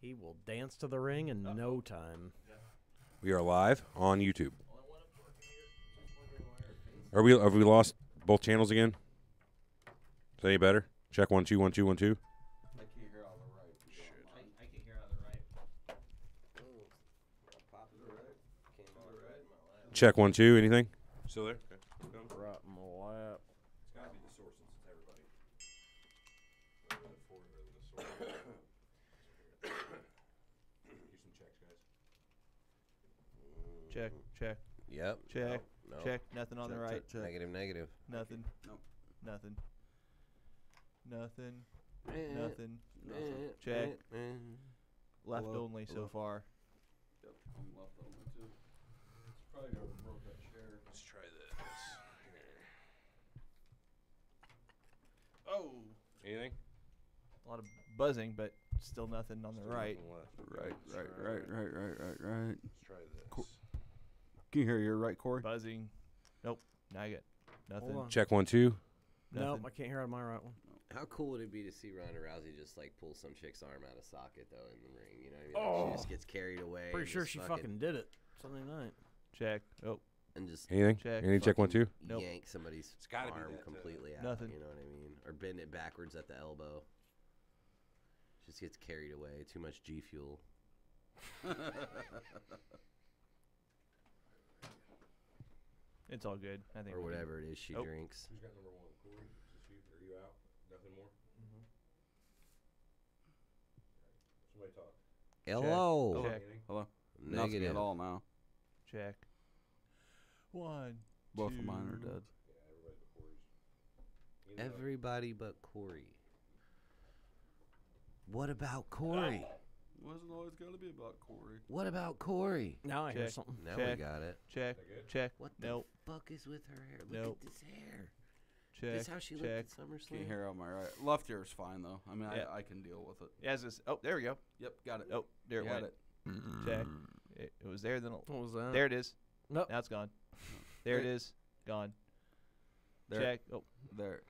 He will dance to the ring in no time. We are live on YouTube. Have we lost both channels again? Is that any better? Check 1 2 1 2 1 2. I can't hear out of the right. I can hear out of the right. Check 1 2. Anything? Still there? Okay. Right in my lap. It's got to be the source since it's everybody. Here's some checks, guys. Check, check, Yep. check, No. check. Nothing on the right. Negative, negative. Nothing. Nope. Nothing. Nothing. Eh, Nothing. eh, Check. eh, eh. Left Hello, only so hello. far. Yep, I'm left on me too. It's probably gonna broke that chair. Let's try this. Oh. Anything? A lot of buzzing, but still nothing on the right. Right. Let's try this. Can you hear your right, Corey? Buzzing. Nope. Not yet. Nothing. Hold on. Check 1 2. Nope, Nothing. I can't hear out of my right one. How cool would it be to see Ronda Rousey just like pull some chick's arm out of socket though in the ring? You know what I mean? Like, she just gets carried away. Pretty and sure just she fucking did it Sunday night. Check. Oh. and just Anything? Check. Anything? Check 1 2. Nope. yank somebody's It's gotta be arm that, completely out. Nothing. You know what I mean? Or bend it backwards at the elbow. Just gets carried away. Too much G fuel. It's all good. I think. Or we can- whatever it is she Oh. drinks. Who's got number 1? Corey? Is this you? Are you out? Nothing more? Somebody talk. Hello. Check. Hello. Nothing Negative. at all now. Check. One. Both of mine are two. dead. Yeah, everybody but Corey's. Everybody but Corey. What about Corey? Wasn't always gotta be about Corey. What about Corey? Now I hear Check. something. Now Check. we got it. Check. That good? Check. What the Nope. fuck is with her hair? Look Nope. at this hair. Check. This how she looked check. at SummerSlam? Can't hear out my right. Left ear is fine though. I mean, Yeah. I can deal with it. Yeah, it's just, oh, there we go. Yep, got it. Oh, there it got went. it. Check. It was there. Then What was that? there it is. Nope. Now it's gone. There it is. Gone. There. Check. Oh, There.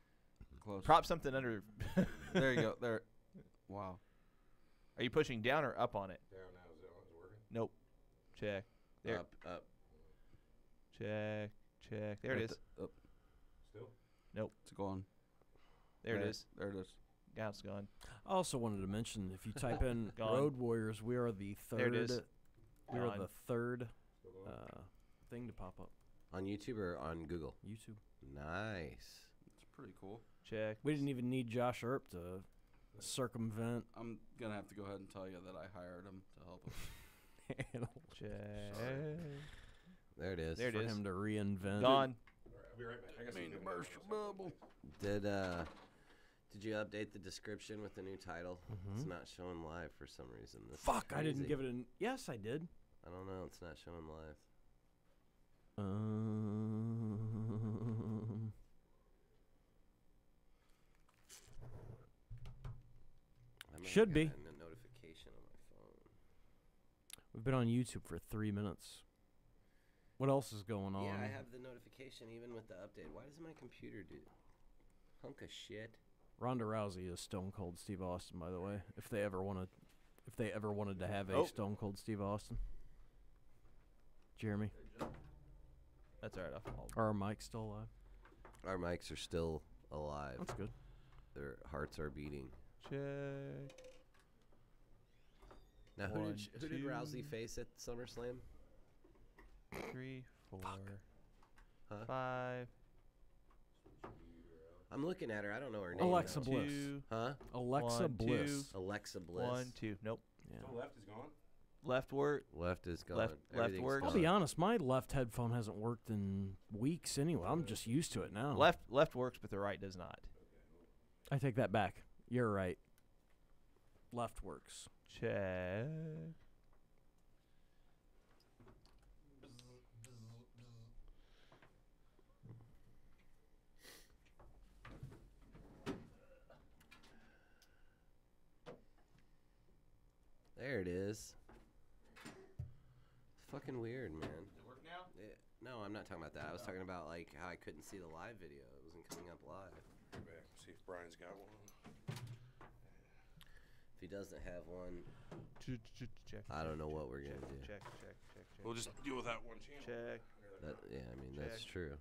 Close. prop something under. There you go. There. Wow. Are you pushing down or up on it? Down now. Is it working? Nope. Check. There. Up. Check. Check. There it is. Up. Still? It's gone. There it is. There it is. Now it's gone. I also wanted to mention if you type in Gone. Road Warriors, we are the third. There it is. We are Gone. the third Still going? thing to pop up. On YouTube or on Google? YouTube. Nice. It's pretty cool. Check. We didn't even need Josh Earp to circumvent. I'm gonna have to go ahead and tell you that I hired him to help us. Check. There it is. There it for is. him to reinvent. Gone. All right, I'll be right back. I got Main some commercial bubble. Did you update the description with the new title? It's Mhm. not showing live for some reason. This is Fuck! I didn't crazy. give it an. Yes, I did. I don't know. It's not showing live. I might have Should be. gotten a notification on my phone. We've been on YouTube for 3 minutes. What else is going on? Yeah, I have the notification even with the update. Why does my computer do hunk of shit? Ronda Rousey is Stone Cold Steve Austin, by the way. If they ever wanted to have a Oh. Stone Cold Steve Austin. Jeremy, That's all right. I'll are our mics still alive? Our mics are still alive. That's good. Their hearts are beating. check. Now, One, who did Rousey two. face at SummerSlam? 3, 4, Huh? 5. I'm looking at her. I don't know her name. Alexa though. Bliss. 2, Huh? Alexa One, Bliss. Alexa Bliss. 1, 2. Nope. Yeah. So left is gone? Left work. Left is gone. Left Everything's works. I'll gone. be honest, my left headphone hasn't worked in weeks anyway. I'm just used to it now. Left works, but the right does not. I take that back. You're right. Left works. Check. There it is. It's fucking weird, man. Does it work now? No, I'm not talking about that. I was talking about like how I couldn't see the live video. It wasn't coming up live. Right back. See if Brian's got one. he doesn't have one, Check. I don't know what we're check, gonna do. check. We'll just deal with that one channel. Check. Yeah, I mean that's Check. true.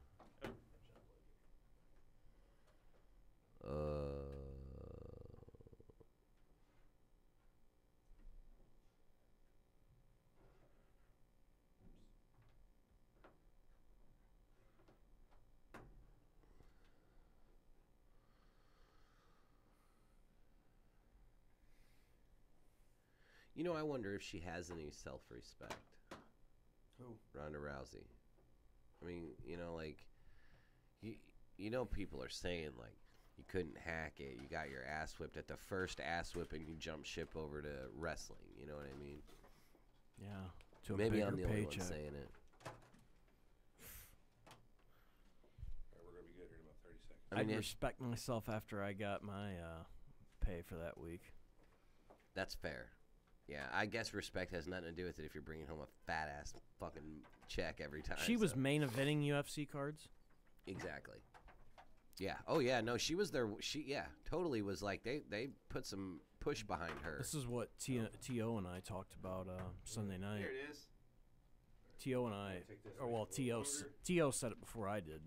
You know, I wonder if she has any self-respect. Who? Ronda Rousey. I mean, you know, like, you know, people are saying, like, you couldn't hack it. You got your ass whipped. At the first ass whipping, you jump ship over to wrestling. You know what I mean? Yeah. To a Maybe bigger I'm the only one paycheck. saying it. All right, we're gonna be good here in about 30 seconds. I mean, I'd respect myself after I got my pay for that week. That's fair. Yeah, I guess respect has nothing to do with it if you're bringing home a fat ass fucking check every time. She was so. main eventing UFC cards. Exactly. Yeah. Oh yeah. No, she was there. Yeah, totally was like they put some push behind her. This is what T.O. and I talked about Sunday night. Here it is. T.O. and I, or well, T.O. said it before I did.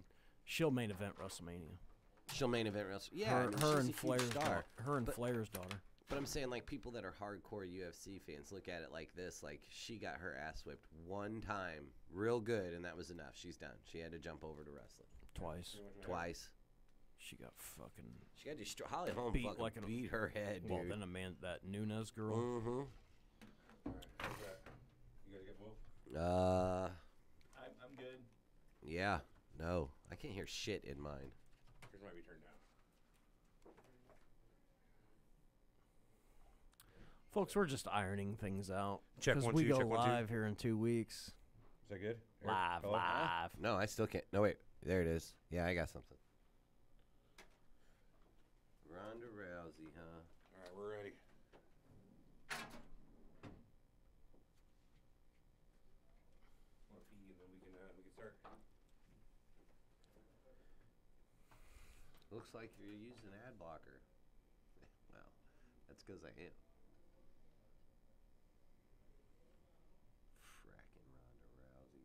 She'll main event WrestleMania. She'll main event wrestle. Yeah, her, I mean, her she's and a huge Flair's star. daughter. Her and But- Flair's daughter. But I'm saying, like, people that are hardcore UFC fans look at it like this. Like, she got her ass whipped one time real good, and that was enough. She's done. She had to jump over to wrestling. Twice. She got fucking She got destroyed. Holly Holm beat fucking like beat her head, dude. well. Then that Nunes girl. Mm-hmm. All right, how's that? You gotta get both? I'm good. Yeah. No. I can't hear shit in mine. Yours might be turned down. Folks, we're just ironing things out. Check 'cause 1 we 2. go Check 1 2. live here in 2 weeks. Is that good? Eric, Live, hello? live. No, I still can't. No, wait. There it is. Yeah, I got something. Ronda Rousey, huh? All right, we're ready. Want to pee, and then we can start. Looks like you're using ad blocker. Well, that's because I am. Frackin' Ronda Rousey.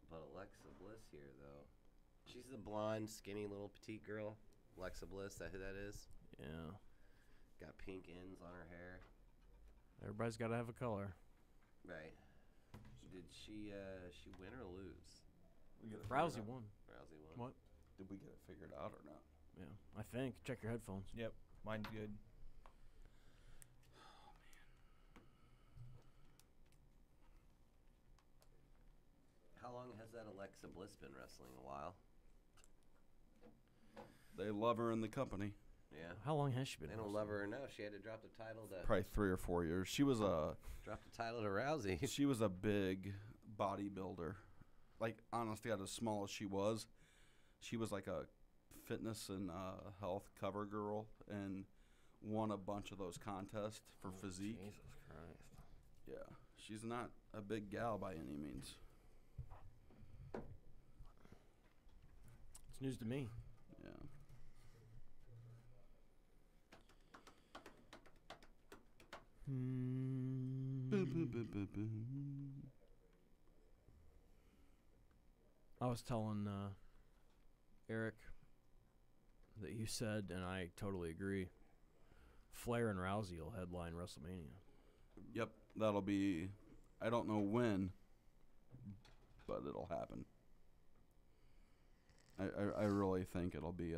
But Alexa Bliss here, though. She's the blonde, skinny little petite girl. Alexa Bliss, that who that is? Yeah. Got pink ends on her hair. Everybody's got to have a color. Right. Did she win or lose? We get it Rousey figured out. won. Rousey won. What? Did we get it figured out or not? Yeah, I think. Check your headphones. Yep, mine's good. How long has that Alexa Bliss been wrestling? A while. They love her in the company. Yeah. How long has she been? They don't love her enough. She had to drop the title to Probably 3 or 4 years. She was a Rousey. she was a big bodybuilder. Like, honestly, as small as she was like a fitness and health cover girl and won a bunch of those contests for physique. Jesus Christ. Yeah, she's not a big gal by any means. It's news to me. Yeah. Boom, boom, boom, boom, boom. I was telling Eric that you said, and I totally agree, Flair and Rousey will headline WrestleMania. Yep, that'll be. I don't know when, but it'll happen. I really think it'll be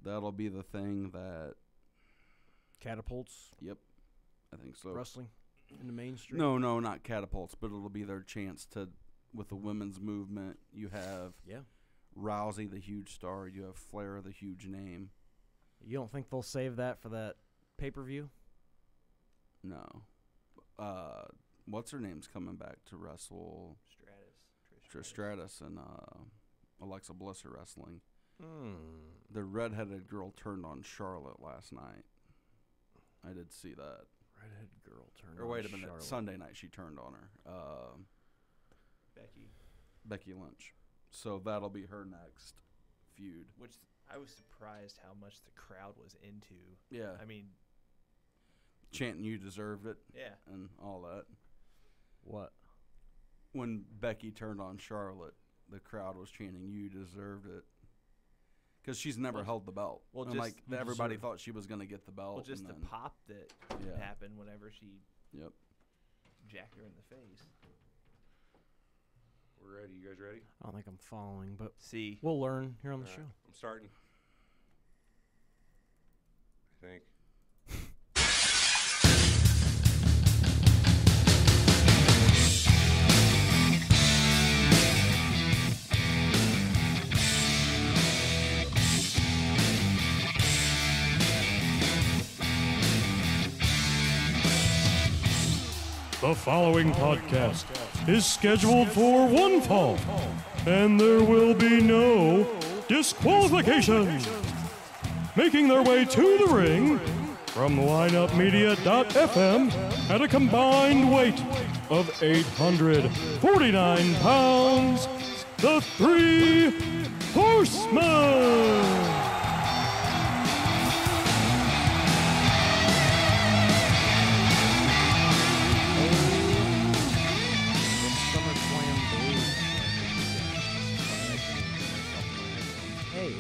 that'll be the thing that. Catapults Yep, I think so. wrestling in the mainstream. No, not catapults, but it'll be their chance to, with the women's movement. You have Yeah. Rousey, the huge star. You have Flair, the huge name. You don't think they'll save that for that pay-per-view? No. What's her name's coming back to wrestle? Trish Stratus and Alexa Bliss are wrestling. Hmm. The redheaded girl turned on Charlotte last night. I did see that. Redhead girl turned Or on wait a minute, Charlotte. Sunday night she turned on her. Becky Lynch. So that'll be her next feud. Which I was surprised how much the crowd was into. Yeah. I mean, Chanting "You deserved it" yeah. and all that. What? When Becky turned on Charlotte, the crowd was chanting "You deserved it," because she's never held the belt. Well, and just like you everybody deserve- thought she was gonna get the belt. Well, just and the then, pop that Yeah. happened whenever she Yep. jacked her in the face. We're ready. You guys ready? I don't think I'm following, but See, we'll learn here on the All show. right, I'm starting. I think. The following podcast is scheduled for one fall, and there will be no disqualifications. Making their way to the ring from lineupmedia.fm at a combined weight of 849 pounds, the Three Horsemen. Hey,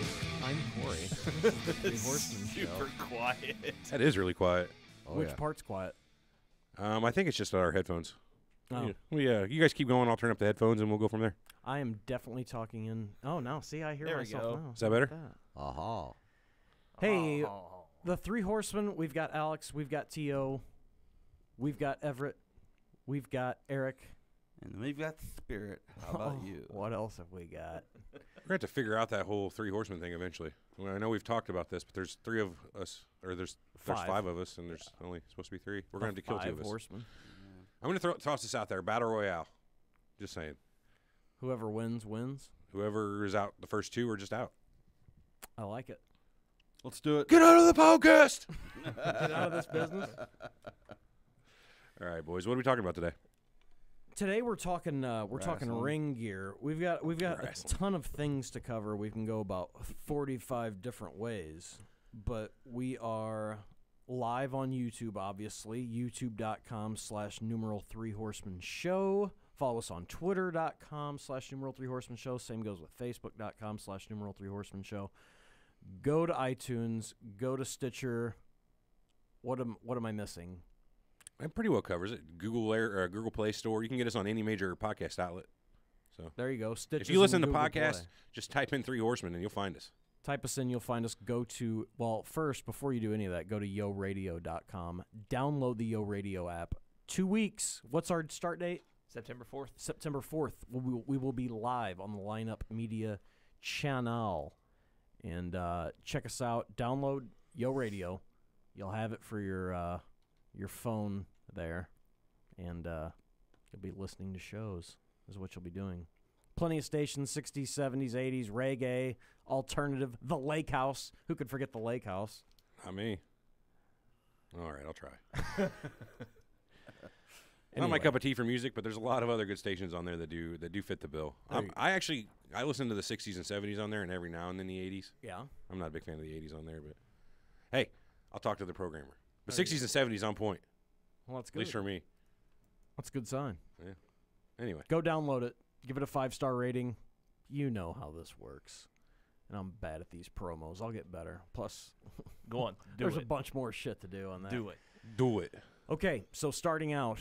I'm Corey. Three Horsemen Show. super quiet. That is really quiet. Which part's quiet? I think it's just our headphones. Oh, Yeah. Well, yeah. You guys keep going. I'll turn up the headphones and we'll go from there. I am definitely talking in. Oh, now see, I hear There we myself go. now. Is that better? Look at Aha. Hey, Oh. the Three Horsemen. We've got Alex. We've got T.O. We've got Everett. We've got Eric. And we've got Spirit. How about Oh, you? What else have we got? We're going to have to figure out that whole Three Horsemen thing eventually. Well, I know we've talked about this, but there's three of us, or there's Five. 5 of us, and there's only supposed to be 3. We're going to have to kill 2 of Five us. Horsemen. I'm going to toss this out there. Battle Royale. Just saying. Whoever wins, wins. Whoever is out the first 2 are just out. I like it. Let's do it. Get out of the podcast! Get out of this business. All right, boys. What are we talking about today? Today we're talking talking Wrestling. ring gear. We've got a Wrestling. ton of things to cover. We can go about 45 different ways, but we are live on YouTube, obviously. YouTube.com/numeral3 Horsemen Show. Follow us on Twitter.com/numeral3 Horsemen Show. Same goes with Facebook.com/numeral3 Horsemen Show. Go to iTunes. Go to Stitcher. What am I missing? It pretty well covers it. Google Play Store. You can get us on any major podcast outlet. So There you go. Stitcher. if you listen to podcasts, just type in Three Horsemen and you'll find us. Type us in, you'll find us. Go to, well, first, before you do any of that, go to yoradio.com. Download the Yo Radio app. 2 weeks. What's our start date? September 4th. September 4th. We will be live on the Lineup Media channel. And check us out. Download Yo Radio. You'll have it for your phone there. And you'll be listening to shows is what you'll be doing. Plenty of stations, 60s, 70s, 80s, reggae, alternative, the Lake House. Who could forget the Lake House? Not me. All right, I'll try. Not Anyway. my cup of tea for music, but there's a lot of other good stations on there that do fit the bill. There you I listen to the 60s and 70s on there, and every now and then the 80s. Yeah. I'm not a big fan of the 80s on there, but hey, I'll talk to the programmer. But There you 60s and 70s on point, Well, that's at good. least for me. That's a good sign. Anyway, Go download it. Give it a 5-star rating. You know how this works. And I'm bad at these promos. I'll get better. Plus, Go on. Do there's a it. bunch more shit to do on that. Do it. do it. Okay, so starting out,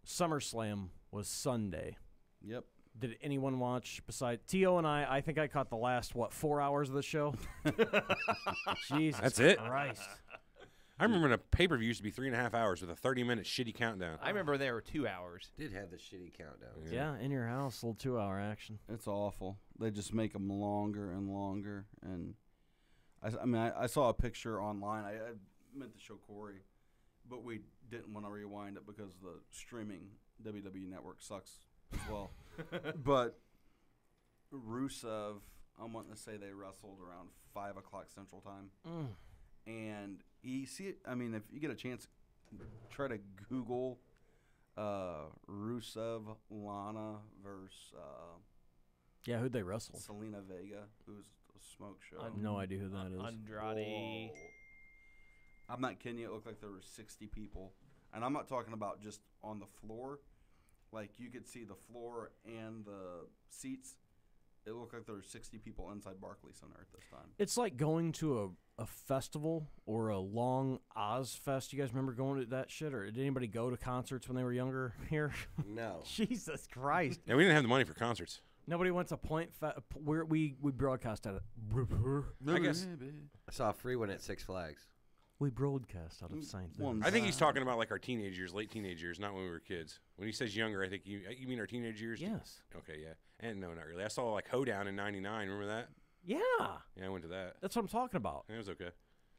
SummerSlam was Sunday. Yep. Did anyone watch besides T.O. and I? I think I caught the last, 4 hours of the show? Jesus That's it? Christ. I remember when a pay-per-view used to be 3.5 hours with a 30-minute shitty countdown. I remember there were 2 hours. Did have the shitty countdown. Yeah, in your house, a little 2-hour action. It's awful. They just make them longer and longer. And I saw a picture online. I meant to show Corey, but we didn't want to rewind it because the streaming WWE network sucks as well. But Rusev, I'm wanting to say they wrestled around 5 o'clock Central Time. And if you get a chance, try to Google Rusev Lana versus Yeah, who'd they wrestle? Selena Vega, who's a smoke show. No idea who that is. Andrade. Whoa. I'm not kidding you. It looked like there were 60 people. And I'm not talking about just on the floor. Like, you could see the floor and the seats. It looked like there were 60 people inside Barclays Center at this time. It's like going to a festival or a long Oz Fest. You guys remember going to that shit? Or did anybody go to concerts when they were younger here? No. Jesus Christ. Yeah, we didn't have the money for concerts. Nobody went to where we broadcast at it. I guess. I saw a free one at Six Flags. We broadcast out of St. One I think he's talking about like our teenage years, late teenage years, not when we were kids. When he says younger, I think you mean our teenage years? Yes. Okay, yeah. And no, not really. I saw like Hoedown in '99. Remember that? Yeah. Yeah, I went to that. That's what I'm talking about. It was okay.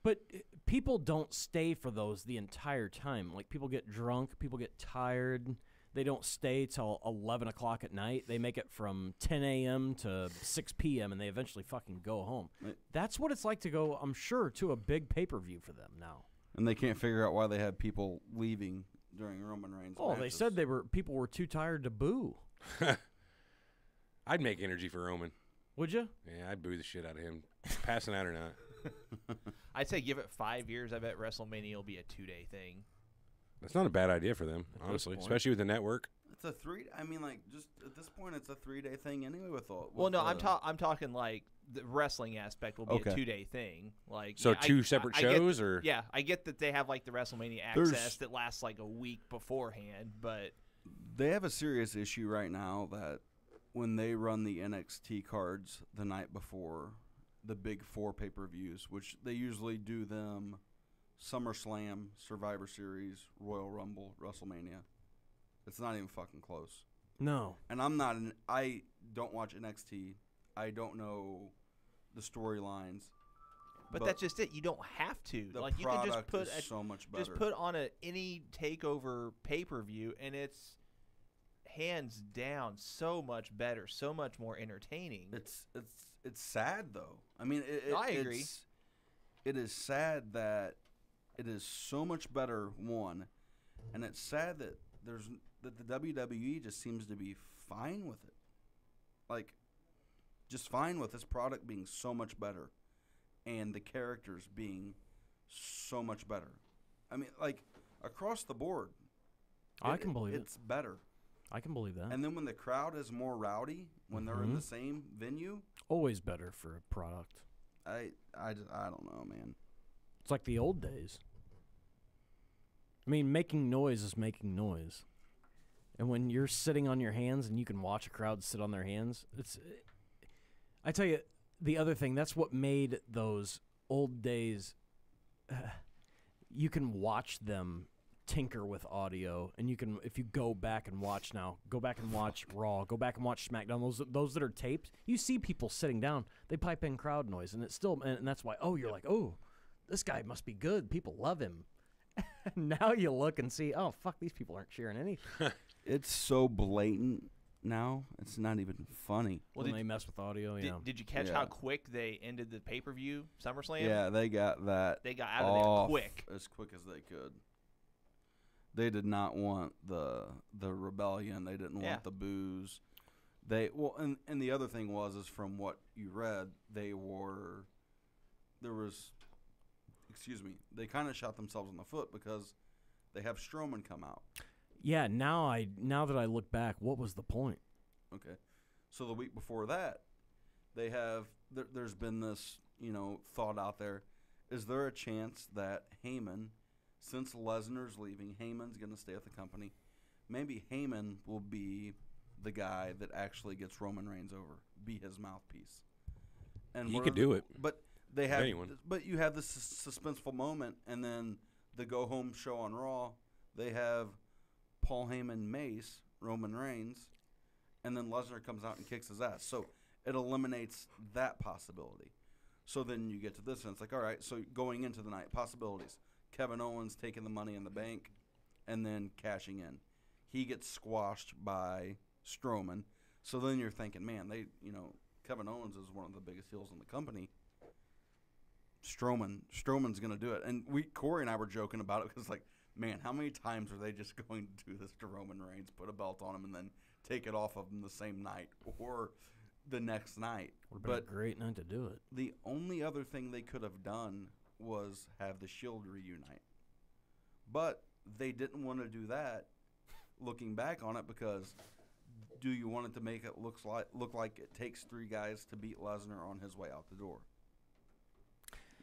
But people don't stay for those the entire time. Like, people get drunk, people get tired. They don't stay till 11 o'clock at night. They make it from 10 a.m. to 6 p.m., and they eventually fucking go home. Right. That's what it's like to go, I'm sure, to a big pay-per-view for them now. And they can't figure out why they had people leaving during Roman Reigns. Oh, they said people were too tired to boo. I'd make energy for Roman. Would you? Yeah, I'd boo the shit out of him. Passing out or not. I'd say give it 5 years. I bet WrestleMania will be a 2-day thing. That's not a bad idea for them, honestly, point. especially with the network. It's a 3. I mean, like, just at this point, it's a 3-day thing anyway. With all. Well, with no, the- I'm talking like the wrestling aspect will be Okay. a 2-day thing. Like, So yeah, two separate I get- shows, or Yeah, I get that they have like the WrestleMania There's- access that lasts like a week beforehand, but They have a serious issue right now that when they run the NXT cards the night before the big 4 pay-per-views, which they usually do them SummerSlam, Survivor Series, Royal Rumble, WrestleMania. It's not even fucking close. No. And I don't watch NXT. I don't know the storylines. but that's just it. You don't have to. The Like, you can product just put is so much better. just put on any takeover pay-per-view, and it's hands down so much better, so much more entertaining. It's sad though. I mean, No, I agree. It is sad that it is so much better. One, and it's sad that the WWE just seems to be fine with it. Like, just fine with this product being so much better, and the characters being so much better. I mean, like, across the board. I can believe it. It's better. I can believe that. And then when the crowd is more rowdy, when they're in Mhm. the same venue, Always better for a product. I don't know, man. It's like the old days. I mean, making noise is making noise. And when you're sitting on your hands and you can watch a crowd sit on their hands, I tell you, the other thing, that's what made those old days, you can watch them tinker with audio, and you can, if you go back and watch now, go back and watch Raw, go back and watch SmackDown, those that are taped, you see people sitting down, they pipe in crowd noise, and it's still, and that's why, you're like, this guy must be good, people love him. Now you look and see, fuck, these people aren't cheering anything. It's so blatant now. It's not even funny. When they mess with audio, yeah. Did you catch Yeah. how quick they ended the pay-per-view SummerSlam? Yeah, they got that. They got out of off there quick. as quick as they could. They did not want the rebellion. They didn't Yeah. want the booze. And the other thing is from what you read, they kind of shot themselves in the foot because they have Strowman come out. Yeah, now that I look back, what was the point? Okay, so the week before that, they have there's been this thought out there: is there a chance that Heyman, since Lesnar's leaving, Heyman's going to stay at the company? Maybe Heyman will be the guy that actually gets Roman Reigns over, be his mouthpiece. And He could do it. but they have. Anyone. But you have this suspenseful moment, and then the go home show on Raw, they have Paul Heyman mace Roman Reigns, and then Lesnar comes out and kicks his ass. So it eliminates that possibility. So then you get to this, and it's like, all right, so going into the night, possibilities. Kevin Owens taking the Money in the Bank and then cashing in. He gets squashed by Strowman. So then you're thinking, man, Kevin Owens is one of the biggest heels in the company. Strowman's going to do it. And Corey and I were joking about it because, like, man, how many times are they just going to do this to Roman Reigns, put a belt on him, and then take it off of him the same night or the next night? Would have been a great night to do it. The only other thing they could have done was have the Shield reunite. But they didn't want to do that, looking back on it, because do you want it to make it look like it takes 3 guys to beat Lesnar on his way out the door?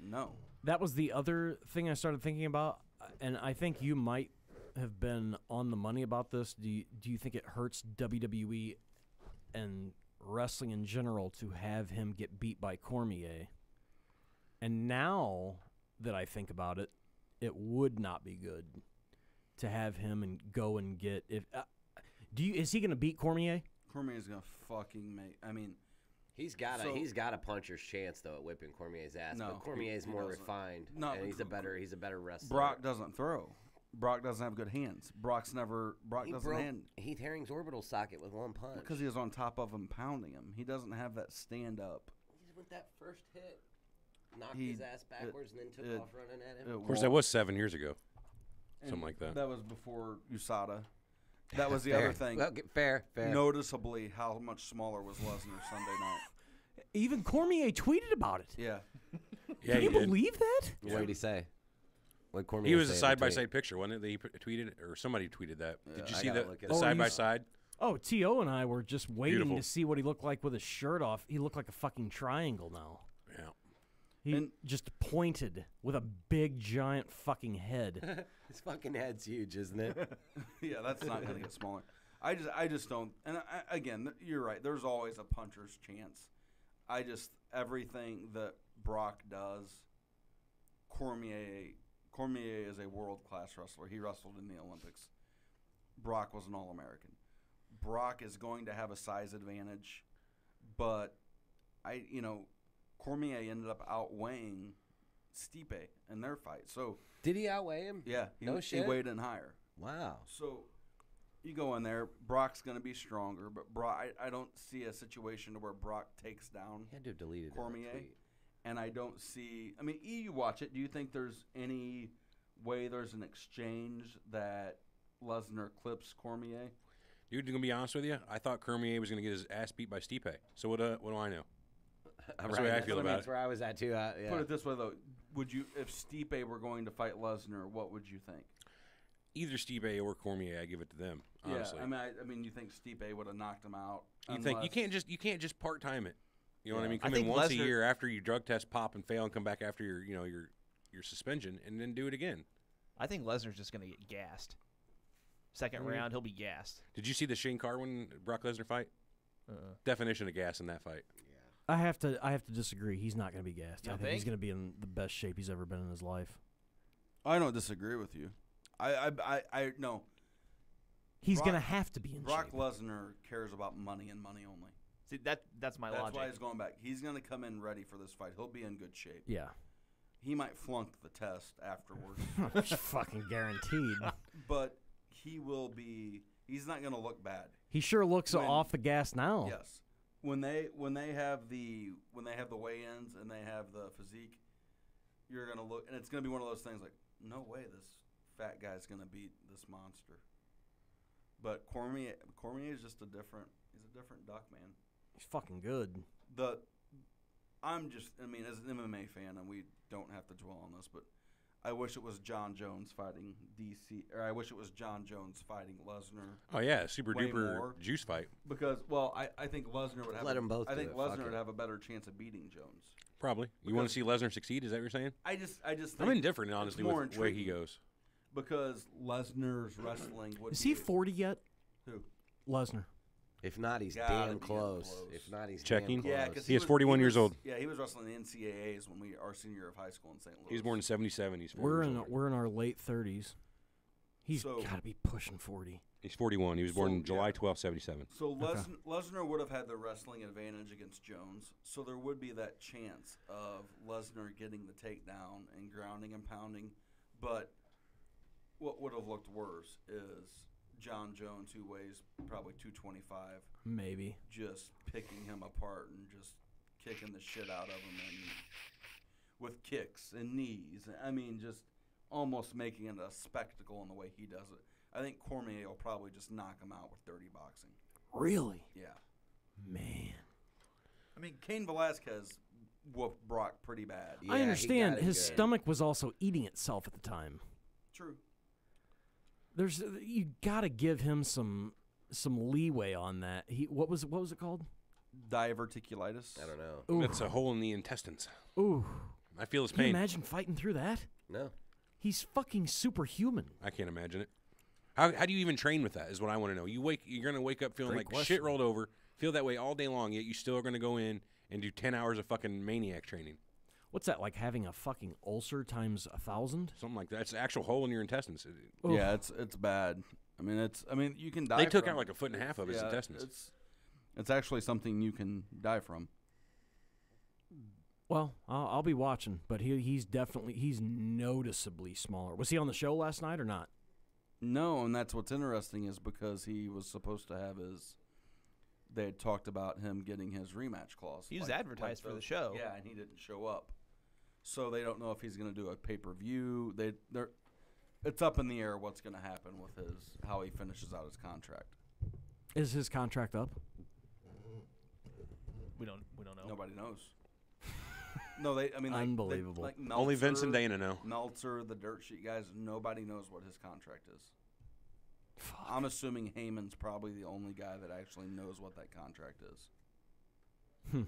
No. That was the other thing I started thinking about, and I think you might have been on the money about this. Do you think it hurts WWE and wrestling in general to have him get beat by Cormier? And now that I think about it, it would not be good to have him and go and get is he going to beat Cormier? Cormier's going to fucking make. I mean, he's got a puncher's chance though at whipping Cormier's ass. No, but Cormier's more doesn't. refined. No, and he's a better wrestler. Brock doesn't throw. Brock doesn't have good hands. Brock doesn't hand. Heath Herring's orbital socket with one punch. Because he was on top of him pounding him. He doesn't have that stand up. With that first hit, knocked his ass backwards and then took off running at him. Of course, that was 7 years ago. Something like that. That was before USADA. That was the other thing. Well, fair. Noticeably, how much smaller was Lesnar Sunday night? Even Cormier tweeted about it. Yeah. Yeah, Can you he did. believe that? What did he say? What Cormier He was a say in the side-by-side picture, wasn't it? That he tweeted, or somebody tweeted that. Did you I see gotta the look it the up. side-by-side? Oh, T.O. and I were just waiting Beautiful. to see what he looked like with his shirt off. He looked like a fucking triangle now. Yeah. He just pointed with a big, giant fucking head. His fucking head's huge, isn't it? Yeah, that's not going to get smaller. I just don't. And again, you're right. There's always a puncher's chance. Everything that Brock does, Cormier is a world-class wrestler. He wrestled in the Olympics. Brock was an All-American. Brock is going to have a size advantage, but Cormier ended up outweighing Stipe in their fight. So Did he outweigh him? yeah, No he shit? weighed in higher. Wow. So you go in there, Brock's going to be stronger, but I don't see a situation where Brock takes down He had to have deleted Cormier. that tweet. And I don't see. I mean, you watch it. Do you think there's any way there's an exchange that Lesnar clips Cormier? Dude, to be honest with you, I thought Cormier was going to get his ass beat by Stipe. So what do I know? That's the way I feel about That's it. where I was at too. Yeah. Put it this way, though: would you, if Stipe were going to fight Lesnar, what would you think? Either Stipe or Cormier, I give it to them. Honestly, Yeah, I mean, you think Stipe would have knocked him out? you can't just part time it. You know what I Yeah. mean? I Come in think once a Lesnar- year after your drug test pop and fail, and come back after your suspension, and then do it again. I think Lesnar's just going to get gassed. Second round, he'll be gassed. Did you see the Shane Carwin Brock Lesnar fight? Definition of gas in that fight. I have to disagree. He's not going to be gassed. You I don't think he's think? going to be in the best shape he's ever been in his life. I don't disagree with you. I no. He's Brock- going to have to be in Brock shape. Lesnar cares about money and money only. See, that's my That's logic. why he's going back. He's going to come in ready for this fight. He'll be in good shape. Yeah. He might flunk the test afterwards, It's fucking guaranteed. but he will be. He's not going to look bad. He sure looks When- off the gas now. Yes. When they have the weigh-ins and they have the physique, you're going to look, and it's going to be one of those things like, no way this fat guy's going to beat this monster. But Cormier is just he's a different duck, man. He's fucking good. As an MMA fan, and we don't have to dwell on this, but I wish it was John Jones fighting DC, or I wish it was John Jones fighting Lesnar. Oh yeah, super Way duper more. juice fight. Because, I think Lesnar would have. Let 'em both I do think it, fuck Lesnar would it. have a better chance of beating Jones. Probably. You want to see Lesnar succeed? Is that what you're saying? I just think I'm indifferent, it's honestly, more with the way he intriguing goes. because Lesnar's wrestling would. Is he 40 yet? Who? Lesnar. If not, he's Gotta damn be damn close. close. If not, he's Checking. damn Yeah, close. because He is 41 years old. Yeah, he was wrestling the NCAAs when our senior year of high school in St. Louis. He was born in '77. He's 40 We're years in old. we're in our late 30s. He's So- got to be pushing 40. He's 41. He was born So, in July yeah. 12, '77. So Lesnar would have had the wrestling advantage against Jones. So there would be that chance of Lesnar getting the takedown and grounding and pounding. But what would have looked worse is John Jones, who weighs probably 225, Maybe. just picking him apart and just kicking the shit out of him, and with kicks and knees. I mean, just almost making it a spectacle in the way he does it. I think Cormier will probably just knock him out with dirty boxing. Really? Yeah. Man. I mean, Cain Velasquez whooped Brock pretty bad. Yeah, I he understand got it his good. stomach was also eating itself at the time. True. You got to give him some leeway on that. What was it called? Diverticulitis. I don't know. Ooh. It's a hole in the intestines. Ooh. I feel his Can you pain. imagine fighting through that? No. He's fucking superhuman. I can't imagine it. How do you even train with that? Is what I want to know. You're gonna wake up feeling Great like question. shit rolled over, feel that way all day long, yet you still are gonna go in and do 10 hours of fucking maniac training, What's that, like having a fucking ulcer times 1,000? something like that. It's an actual hole in your intestines. Oof. Yeah, it's bad. I mean, you can die. They took from out like a foot and a half of his yeah, intestines. It's actually something you can die from. Well, I'll be watching, but he's noticeably smaller. Was he on the show last night or not? No, and that's what's interesting is because he was supposed to have his. They had talked about him getting his rematch clause. He was advertised for the those- show. Yeah, and he didn't show up. So they don't know if he's going to do a pay-per-view. It's up in the air what's going to happen with how he finishes out his contract. Is his contract up? We don't know. Nobody knows. No, Unbelievable. Like Only Vince and Meltzer, Dana know. Meltzer, the dirt sheet guys, nobody knows what his contract is. Fuck. I'm assuming Heyman's probably the only guy that actually knows what that contract is.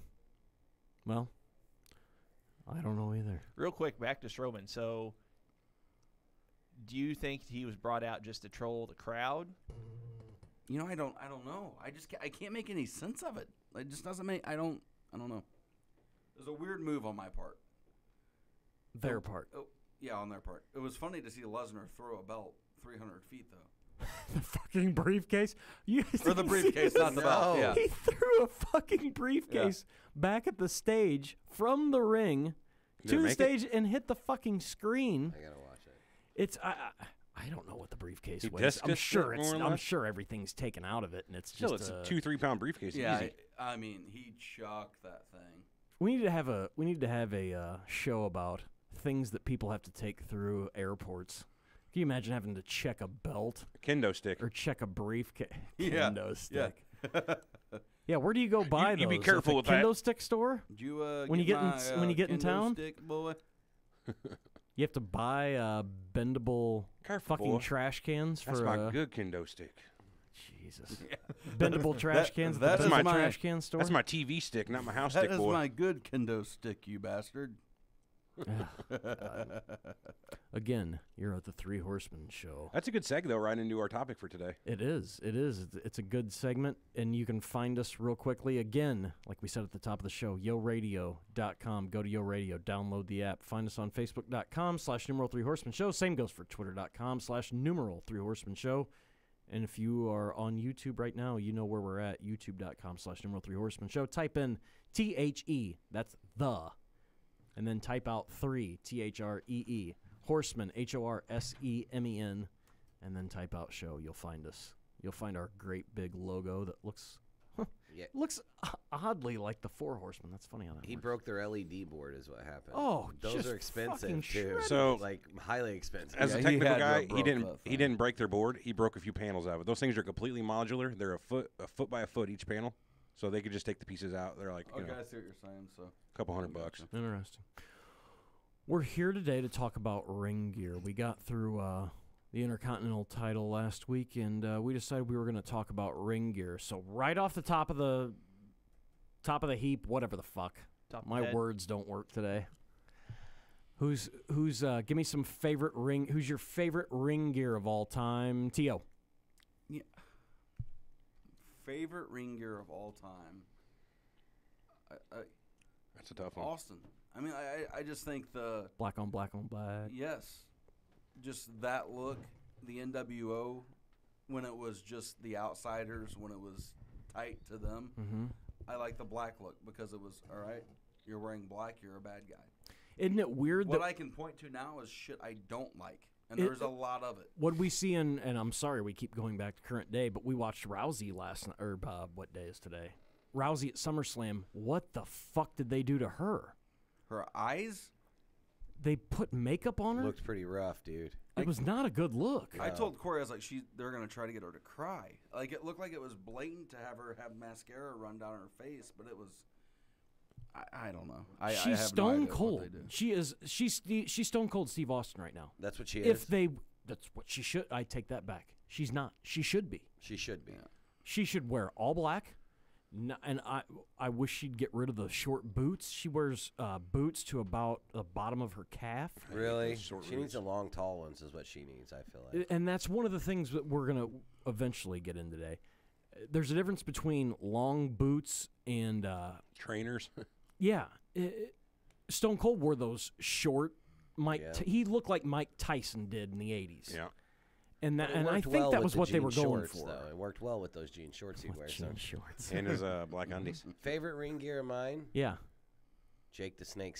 Well, I don't know either. Real quick, back to Strowman. So, do you think he was brought out just to troll the crowd? You know, I don't know. I can't make any sense of it. It just doesn't make. I don't know. It was a weird move on my part. Their part. Oh, yeah, on their part. It was funny to see Lesnar throw a belt 300 feet though. The fucking briefcase? Or the briefcase, not the belt. Yeah. He threw a fucking briefcase back at the stage from the ring Did to it the make it? stage and hit the fucking screen. I gotta watch it. It's I don't know what the briefcase He weighs. discused I'm it sure more or I'm less? sure everything's taken out of it and it's Still, just it's a 2-3 pound briefcase. Yeah, Easy. I mean, he chucked that thing. We need to have a show about things that people have to take through airports. Can you imagine having to check a belt A kendo stick. or check a briefcase? Yeah, Kendo yeah. stick. Yeah, where do you go buy those? you be At the careful with that. kendo stick store? Did you When you get in- my, when you get in kendo town? stick, boy? You have to buy bendable Careful, fucking boy. trash cans That's for my good kendo stick. Jesus. Bendable trash cans that at the is bendable my- trash can store. That's my TV stick, not my house That stick, is boy. my good kendo stick, you bastard. Again, you're at the Three Horsemen Show. That's a good seg, though, right into our topic for today. It is. It is. It's a good segment, and you can find us real quickly. Again, like we said at the top of the show, yoradio.com. Go to Yo Radio, download the app. Find us on Facebook.com/numeral 3 Horsemen Show. Same goes for Twitter.com/numeral 3 Horsemen Show. And if you are on YouTube right now, you know where we're at, youtube.com/numeral 3 Horsemen Show. Type in THE, that's the, and then type out 3, THREE, Horseman, HORSEMEN, and then type out show. You'll find us. You'll find our great big logo that looks Yeah. looks oddly like the Four Horsemen. That's funny how that He works. broke their LED board, is what happened. Oh, those just are expensive fucking too. shredded. So- like highly expensive. As Yeah, a he technical had guy, real broke that he thing. didn't break their board. He broke a few panels out of it. Those things are completely modular. They're a foot by a foot each panel, so they could just take the pieces out. They're like, Okay, I see what you're saying. So a couple $100. Interesting. We're here today to talk about ring gear. We got through the Intercontinental title last week, and we decided we were going to talk about ring gear. So right off the top of the heap, whatever the fuck. Top of My the head. words don't work today. Who's give me some favorite ring? Who's your favorite ring gear of all time? T.O. favorite ring gear of all time. That's a tough one. Austin. I mean, I just think the Black on black on black. yes, just that look, the NWO when it was just the outsiders, when it was tight to them. Mm-hmm. I like the black look because it was all right. You're wearing black. You're a bad guy. Isn't it weird What that I can point to now is shit I don't like, and It- there's a lot of it. what we see in, and I'm sorry we keep going back to current day, but we watched Rousey last night, or what day is today? Rousey at SummerSlam. What the fuck did they do to her? Her eyes. they put makeup on her. Looked pretty rough, dude. It was not a good look. I told Corey, I was like, they're gonna try to get her to cry. Like it looked like it was blatant to have her have mascara run down her face, but it was. I don't know. She's I have stone no idea cold. what they do. She's stone cold Steve Austin right now. That's what she is. If they, that's what she should. I take that back. She's not. She should be. She should be. She should wear all black. And I wish she'd get rid of the short boots. She wears boots to about the bottom of her calf. Really? Short She roots. needs the long, tall ones is what she needs, I feel like. And that's one of the things that we're going to eventually get in today. There's a difference between long boots and Trainers. yeah. Stone Cold wore those short Yeah. he looked like Mike Tyson did in the 80s. Yeah. And But it I worked think well that with was the what they jean were going shorts, for. Though. It worked well with those jean shorts he wears. Jean shorts. And his black undies. Favorite ring gear of mine? Yeah. Jake the Snake.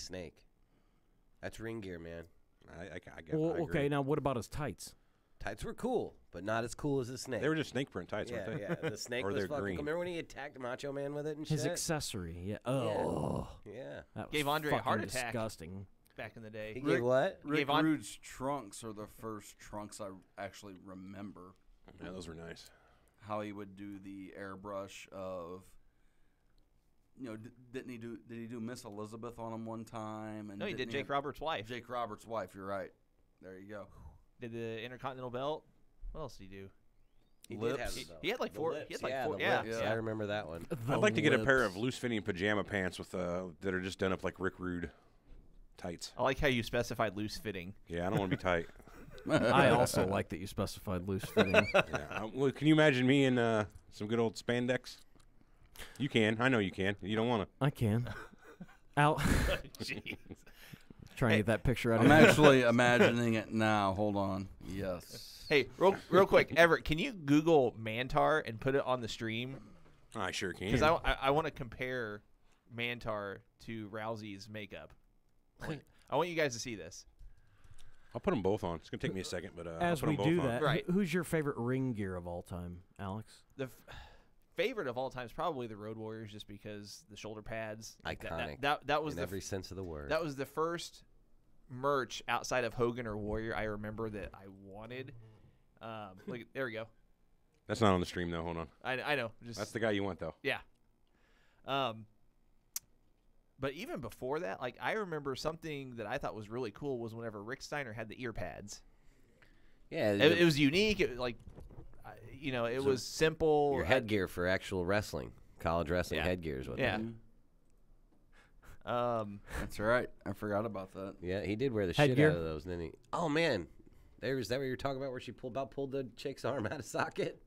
That's ring gear, man. I Well, agree. okay, now what about his tights? Tights were cool, but not as cool as the snake. They were just snake print tights, yeah, weren't they? yeah. The snake Or was they're fucking. green. Remember when he attacked Macho Man with it and His shit? accessory. Yeah. Oh. Yeah. That was Gave Andre a fucking heart attack. disgusting. Back in the day. He gave what? Rick Gave on- Rude's trunks are the first trunks I actually remember. Yeah, those were nice. How he would do the airbrush of, did he do Miss Elizabeth on him one time? And No, he did didn't Jake have- Roberts' wife. Jake Roberts' wife. You're right. There you go. Did the Intercontinental Belt. What else did he do? He Lips. did have the He- belt. he had like The four- lips, he had like yeah, four- the yeah. lips. Yeah. I remember that one. I'd like to get a pair lips. of loose-fitting pajama pants with that are just done up like Rick Rude tights. I like how you specified loose fitting. Yeah, I don't want to be tight. I also like that you specified loose fitting. Yeah. Well, can you imagine me in some good old spandex? You can. I know you can. You don't want to. I can. Al, Jeez. trying to get that picture out of I'm your actually imagining it now. Hold on. Yes. Hey, real quick, Everett, can you Google Mantar and put it on the stream? I sure can. Because I want to compare Mantar to Rousey's makeup. I want you guys to see this. I'll put them both on. It's gonna take me a second, but As I'll put we 'em both do on. that, Right. who's your favorite ring gear of all time, Alex? The favorite of all time is probably the Road Warriors, just because the shoulder pads. like Iconic. That was in the every sense of the word. that was the first merch outside of Hogan or Warrior I remember that I wanted. Look, there we go. That's not on the stream though. Hold on. I know. Just That's the guy you want though. yeah. But even before that, like I remember something that I thought was really cool was whenever Rick Steiner had the ear pads. yeah, It was unique. It, like, it was simple. your headgear for actual wrestling, college wrestling Yeah. headgear is what. Yeah. That's right. I forgot about that. Yeah, he did wear the shit Headgear? out of those, didn't he? Oh man, is that what you're talking about? Where she pulled the chick's arm out of socket?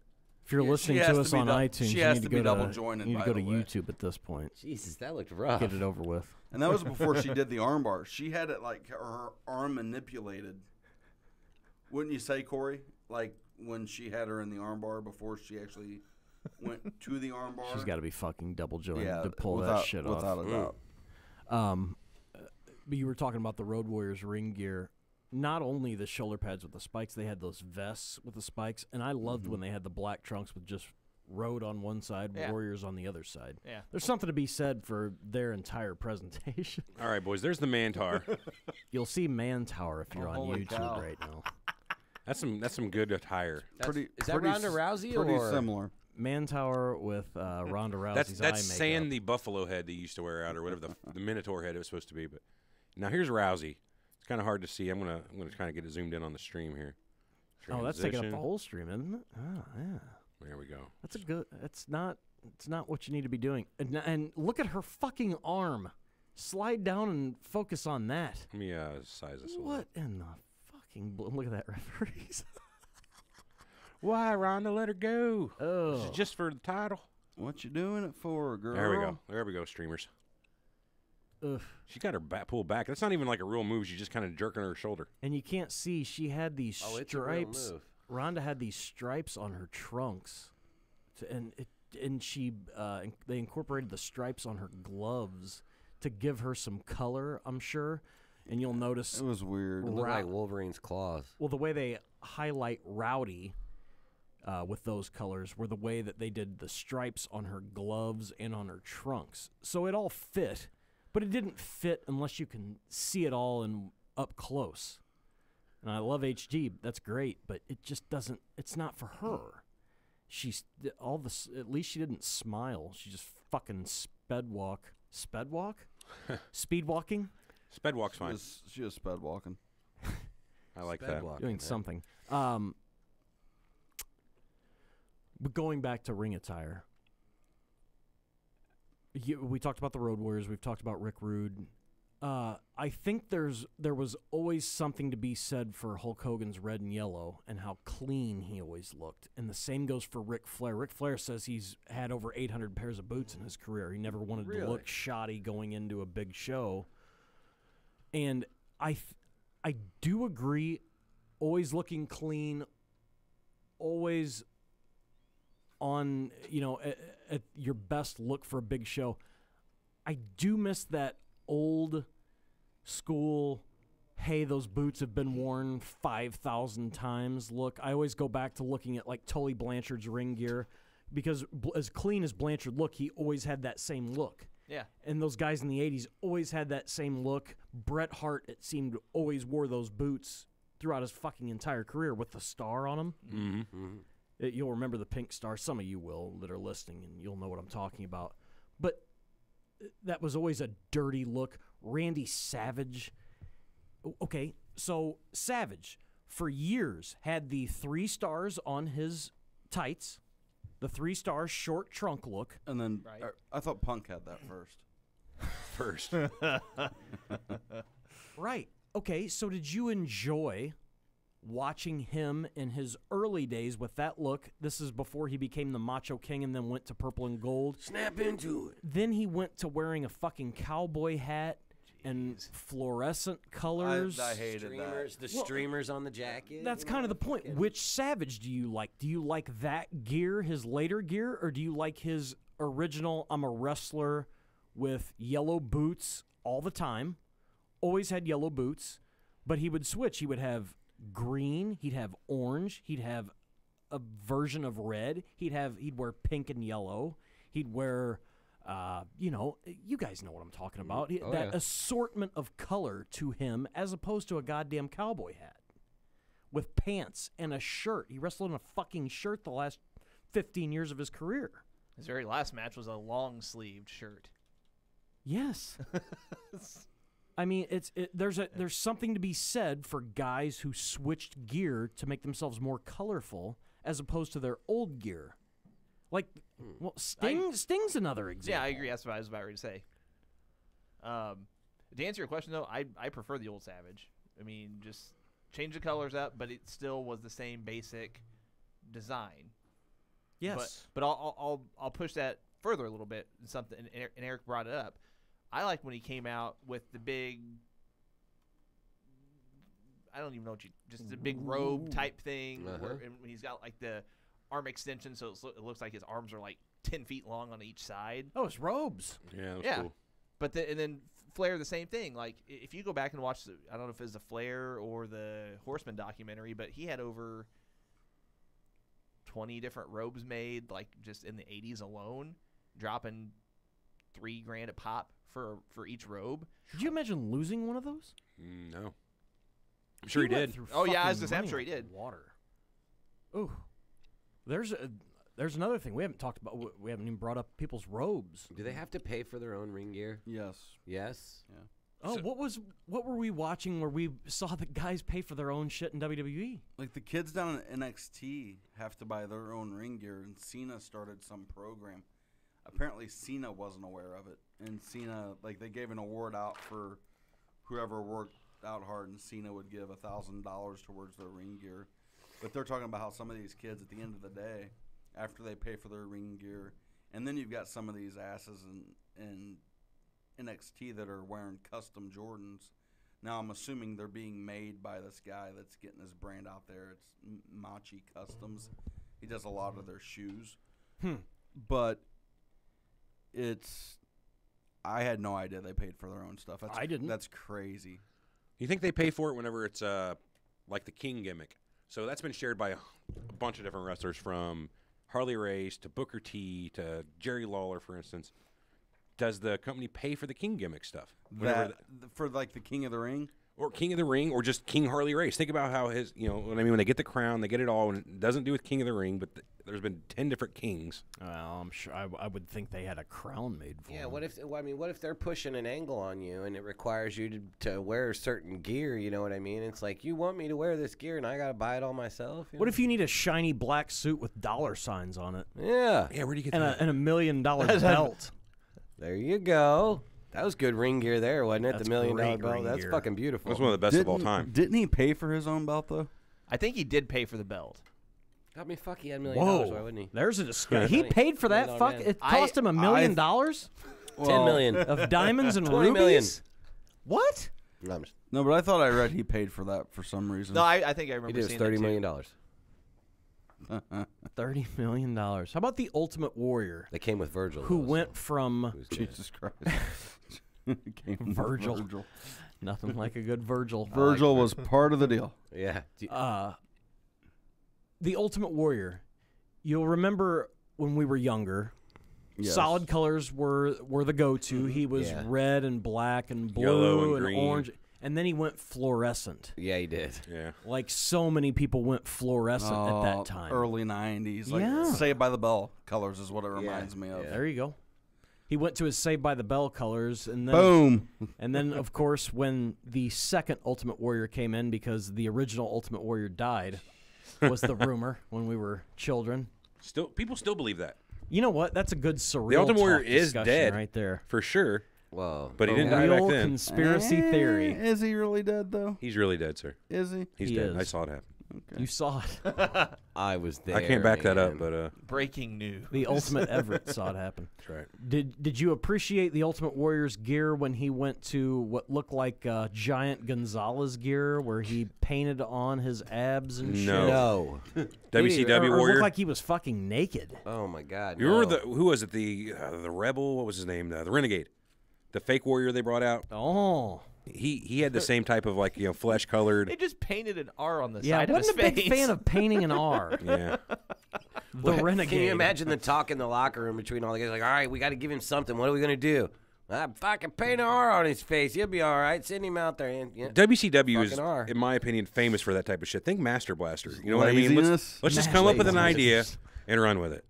If you're Yeah, listening she has to to us be on dou- iTunes, she you has need to to be go double to, jointed, you need by to go the to way. YouTube at this point. Jesus, that looked rough. Get it over with. And that was before she did the armbar. She had it like her arm manipulated. Wouldn't you say, Corey? Like when she had her in the armbar before she actually went to the armbar. She's got to be fucking double jointed yeah, to pull without, that shit without off. a doubt. But you were talking about the Road Warriors ring gear. Not only the shoulder pads with the spikes, they had those vests with the spikes, and I loved when they had the black trunks with just Road on one side, Yeah. Warriors on the other side. Yeah. There's something to be said for their entire presentation. All right, boys. There's the Mantar. You'll see Mantower if you're on Holy YouTube cow. right now. That's some good attire. Pretty, is that pretty Ronda s- Rousey Pretty or Mantower Mantower with Ronda Rousey's That's eye makeup. Sandy Buffalo head they used to wear out, or whatever the Minotaur head it was supposed to be. But now here's Rousey. It's kind of hard to see. I'm gonna kind of get it zoomed in on the stream here. Oh, that's taking up the Transition. whole stream, isn't it? Oh, yeah. There we go. That's a good. It's not what you need to be doing. And look at her fucking arm. Slide down and focus on that. Let me size this a little. What in the fucking? Look at that referees. Why, Rhonda? Let her go. Oh, This is just for the title. What you doing it for, girl? There we go. There we go, streamers. ugh. She got her pulled back. That's not even like a real move. She's just kind of jerking her shoulder. And you can't see. She had these Oh, it's a real stripes. move. Rhonda had these stripes on her trunks, and she they incorporated the stripes on her gloves to give her some color. I'm sure, and you'll notice. It was weird. It looked like Wolverine's claws. Well, the way they highlight Rowdy with those colors were the way that they did the stripes on her gloves and on her trunks. So it all fit, but it didn't fit unless you can see it all in up close. And I love HD. That's great, but it just doesn't. It's not for her. She's all this. At least she didn't smile. She just fucking sped walk. Sped walk? Speed walking? Sped walk's fine. She was sped walking. I like Sped that. walking, Doing man. something. But going back to ring attire, we talked about the Road Warriors. We've talked about Rick Rude. I think there was always something to be said for Hulk Hogan's red and yellow and how clean he always looked. And the same goes for Ric Flair. Ric Flair says he's had over 800 pairs of boots in his career. He never wanted to look shoddy going into a big show. And I do agree, always looking clean, always on, at your best look for a big show. I do miss that old school, hey, those boots have been worn 5,000 times look. I always go back to looking at like Tully Blanchard's ring gear because as clean as Blanchard looked, he always had that same look. Yeah. And those guys in the 80s always had that same look. Bret Hart, it seemed, always wore those boots throughout his fucking entire career with the star on them. Mm-hmm. You'll remember the pink star. Some of you will that are listening, and you'll know what I'm talking about. But that was always a dirty look. Randy Savage. Okay, so Savage, for years, had the 3 stars on his tights, the 3-star short trunk look. And then Right. I thought Punk had that first. Right. Okay, so did you enjoy watching him in his early days with that look? This is before he became the Macho King and then went to purple and gold. Snap into it. Then he went to wearing a fucking cowboy hat and fluorescent colors. I hated Streamers, that. the streamers on the jacket. That's you know, kind of the point. fucking- Which Savage do you like? Do you like that gear, his later gear, or do you like his original, I'm a wrestler with yellow boots all the time? Always had yellow boots, but he would switch. He would have green, he'd have orange, he'd have a version of red, he'd wear pink and yellow, he'd wear you guys know what I'm talking about. Oh, That yeah. assortment of color to him as opposed to a goddamn cowboy hat with pants and a shirt. He wrestled in a fucking shirt the last 15 years of his career. His very last match was a long-sleeved shirt. Yes. I mean, there's something to be said for guys who switched gear to make themselves more colorful as opposed to their old gear. Like, well, Sting's another example. Yeah, I agree. That's what I was about ready to say. To answer your question, though, I prefer the old Savage. I mean, just change the colors up, but it still was the same basic design. Yes. But I'll push that further a little bit. Something, and Eric brought it up. I like when he came out with the big. I don't even know just the big robe type thing, and when he's got like the arm extension, so it looks like his arms are like 10 feet long on each side. Oh, it's robes. Yeah, that was Yeah. cool. But and then Flair, the same thing. Like if you go back and watch, I don't know if it's the Flair or the Horseman documentary, but he had over 20 different robes made, like just in the 80s alone, dropping $3,000 a pop for each robe. Could you imagine losing one of those? No. I'm sure he went did. through Oh, yeah, I fucking was just- I'm money sure he like did. Water. Ooh. There's another thing we haven't talked about. We haven't even brought up people's robes. Do they have to pay for their own ring gear? Yes. Yes. Yeah. Oh, what were we watching where we saw the guys pay for their own shit in WWE? Like the kids down in NXT have to buy their own ring gear, and Cena started some program. Apparently, Cena wasn't aware of it, and Cena, like, they gave an award out for whoever worked out hard, and Cena would give $1,000 towards their ring gear. But they're talking about how some of these kids, at the end of the day, after they pay for their ring gear, and then you've got some of these asses in NXT that are wearing custom Jordans. Now, I'm assuming they're being made by this guy that's getting his brand out there. It's Machi Customs. He does a lot of their shoes. But I had no idea they paid for their own stuff. I didn't. That's crazy. You think they pay for it whenever it's like the King gimmick? So that's been shared by a bunch of different wrestlers, from Harley Race to Booker T to Jerry Lawler, for instance. Does the company pay for the King gimmick stuff? For like the King of the Ring? Or King of the Ring, or just King Harley Race. Think about how his, what I mean, when they get the crown, they get it all, and it doesn't do with King of the Ring, but there's been 10 different kings. Well, I'm sure I would think they had a crown made for Yeah, them. what if they're pushing an angle on you and it requires you to wear certain gear, you know what I mean? It's like, you want me to wear this gear and I got to buy it all myself? What if you need a shiny black suit with dollar signs on it? Yeah. Yeah, where do you get And that? a $1 million belt? There you go. That was good ring gear there, wasn't it? That's the $1 million great belt. ring That's gear. fucking beautiful. That's one of the best of all time. Didn't he pay for his own belt though? I think he did pay for the belt. I mean, fuck, he had $1 million. Whoa. Why wouldn't he? There's a discussion. He Money. paid for that? $1 Fuck! man. It cost him $1 million $10 million. of diamonds and 20 rubies. million. What? No, I'm just- No, but I thought I read he paid for that for some reason. No, I think I He remember did seeing $30 that million. $30 million. How about the Ultimate Warrior, They came with Virgil. who though, went so from who's gonna- Jesus Christ. Came from Virgil. nothing like a good Virgil? Virgil was part of the deal. Yeah. The Ultimate Warrior. You'll remember when we were younger. Yes. Solid colors were the go-to. He was Yeah. red and black and blue Yellow and green. orange, and then he went fluorescent. Yeah, he did. Yeah. Like so many people went fluorescent at that time. Early 90s. Like Yeah. Saved by the Bell colors is what it reminds me of. Yeah. There you go. He went to his Saved by the Bell colors, and then Boom. and then of course when the second Ultimate Warrior came in, because the original Ultimate Warrior died, was the rumor when we were children. People still believe that, You know what? That's a good surreal. The Ultimate Warrior talk is discussion dead. right there. for sure. Whoa. But he didn't A die back real then. conspiracy theory. Is he really dead though? He's really dead, sir. Is he? He's He dead. is. I saw it happen. You saw it. I was there. I can't back that up, man. but Breaking news. The Ultimate Everett saw it happen. that's right. Did you appreciate the Ultimate Warrior's gear when he went to what looked like Giant Gonzalez gear, where he painted on his abs and shit? No. WCW or Warrior. looked like he was fucking naked. Oh my God. You remember no. who was it? The Rebel. What was his name? The Renegade. The fake warrior they brought out. Oh, He had the same type of flesh colored. They just painted an R on the yeah. I side of his wasn't a big face. fan of painting an R. Yeah. The Renegade. Can you imagine the talk in the locker room between all the guys? Like, all right, we got to give him something. What are we gonna do? Fucking paint an R on his face. He'll be all right. Send him out there. And, yeah. WCW is, Fucking R. in my opinion, famous for that type of shit. Think Master Blaster. You know what I mean? Laziness? Let's just come up with an idea Laziness. and run with it.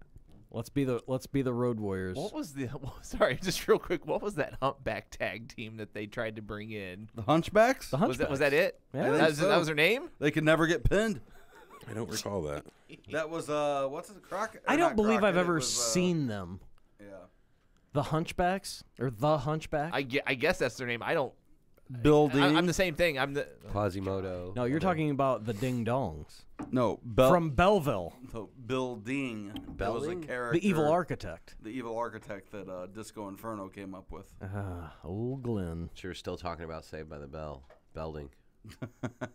Let's be the Road Warriors. What was the? Sorry, just real quick. What was that humpback tag team that they tried to bring in? The Hunchbacks? The Was that it? Yeah. I think That was, so. that was their name? They could never get pinned. I don't recall that. That was what's it? Crockett? I don't believe I've ever seen. seen them. Yeah. The Hunchbacks or the Hunchback? I guess that's their name. I don't. Building. I'm the same thing. I'm the. Quasimodo. No, you're talking about the Ding Dongs no from Belleville, so building. That was a Belding? character. the evil architect. The evil architect that Disco Inferno came up with. Old Glenn, Sure, still talking about Saved by the Bell. Belding.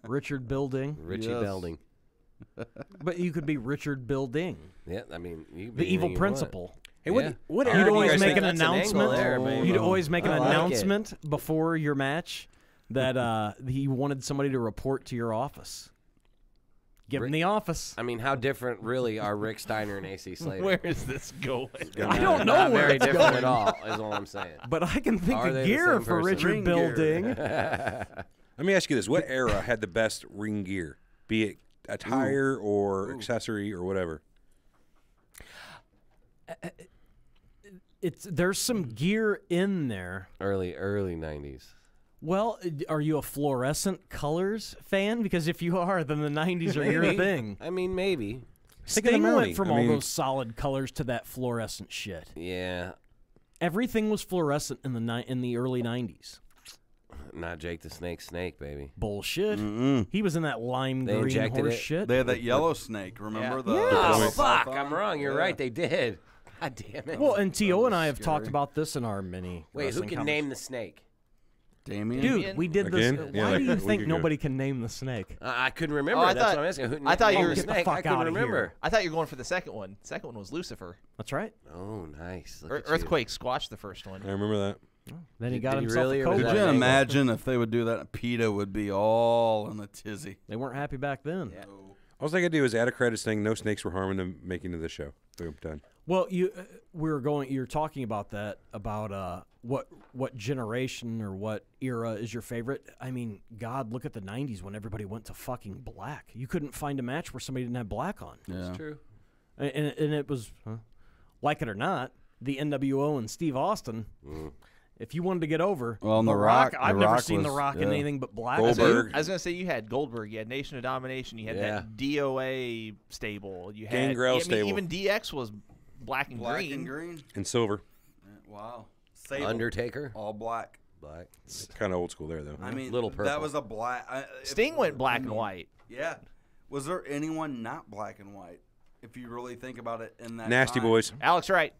Richard Building, Richie Yes. Belding. but you could be Richard Building, Yeah, I mean, you can the be evil anything you principal. Hey, Yeah. what You'd era do you always guys make think? an That's an angle announcement. there, baby. You'd always make an I like it. announcement before your match that he wanted somebody to report to your office. Give him the office. I mean, how different really are Rick Steiner and AC Slater? Where is this going? I don't know Not where very it's different going. at all, is all I'm saying. But I can think Are of they the gear same for person? Richard Ring gear. Building. Let me ask you this: what era had the best ring gear? Be it attire or accessory or whatever. There's some gear in there. Early 90s. Well, are you a fluorescent colors fan? Because if you are, then the 90s are your Maybe. thing. I mean, maybe. Think of the Sting Mountie. went from I all mean- those solid colors to that fluorescent shit. Yeah. Everything was fluorescent in the early 90s. Not Jake the Snake, baby. Bullshit. Mm-mm. He was in that lime They green injected horse it. shit. They had that yellow snake. Remember the? Oh, the fuck. python? I'm wrong. You're Yeah. right. They did. God damn it. Well, and T.O. and I have scary. talked about this in our mini. Wait, who wrestling can convers- name the snake? Damien. Dude, we did this. Again? Yeah, Why like do you a week think ago. nobody can name the snake? I couldn't remember. Oh, I That's thought- what I'm asking. Who I thought you named were- the Get the snake. fuck I couldn't outta remember. here. I thought you were going for the second one. Second one was Lucifer. That's right. Oh, nice. Look at you. Earthquake squashed the first one. I remember that. Then he Did- got did he himself really, a or was Could cobra. that you an angle? imagine if they would do that? PETA would be all in the tizzy. They weren't happy back then. Yeah. All I gotta do is add a credits thing. No snakes were harming them making to the show. Boom, done. Well, you're talking about that, about what generation or what era is your favorite. I mean, God, look at the 90s when everybody went to fucking black. You couldn't find a match where somebody didn't have black on. Yeah. That's true. And it was, like it or not, the NWO and Steve Austin. If you wanted to get over, Well, and The The Rock- I've The never Rock seen The was- Rock in yeah. anything but black. Goldberg. I was gonna say you had Goldberg, you had Nation of Domination, you had Yeah. that DOA stable, you had Gangrel I mean, stable. even DX was black and Black green. and green. And silver. Yeah, wow. Sable. Undertaker. All black. Black. Kind of old school there, though. I mean, Little that purple. was a black. Sting went black and white. Yeah. Was there anyone not black and white? If you really think about it, in that Nasty time? Boys. Alex Wright.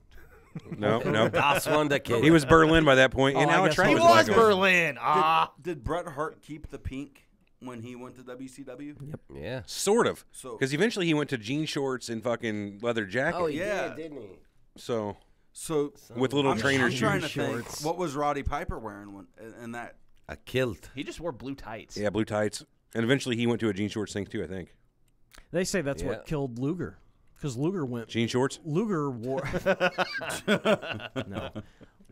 No, no. Das Wunderkind. He was Berlin by that point, and I Alex guess Wright He was was black and white. Berlin. Did Bret Hart keep the pink when he went to WCW? Yeah. Sort of. So- Because eventually he went to jean shorts and fucking leather jacket. Oh, he Yeah. did, didn't he? So, So with little I'm trainer trying shoes. to think, shorts. what was Roddy Piper wearing when in that? A kilt. He just wore blue tights. Yeah, blue tights. And eventually he went to a jean shorts thing, too, I think. They say that's Yeah. what killed Luger, because Luger Jean shorts? Luger wore. No.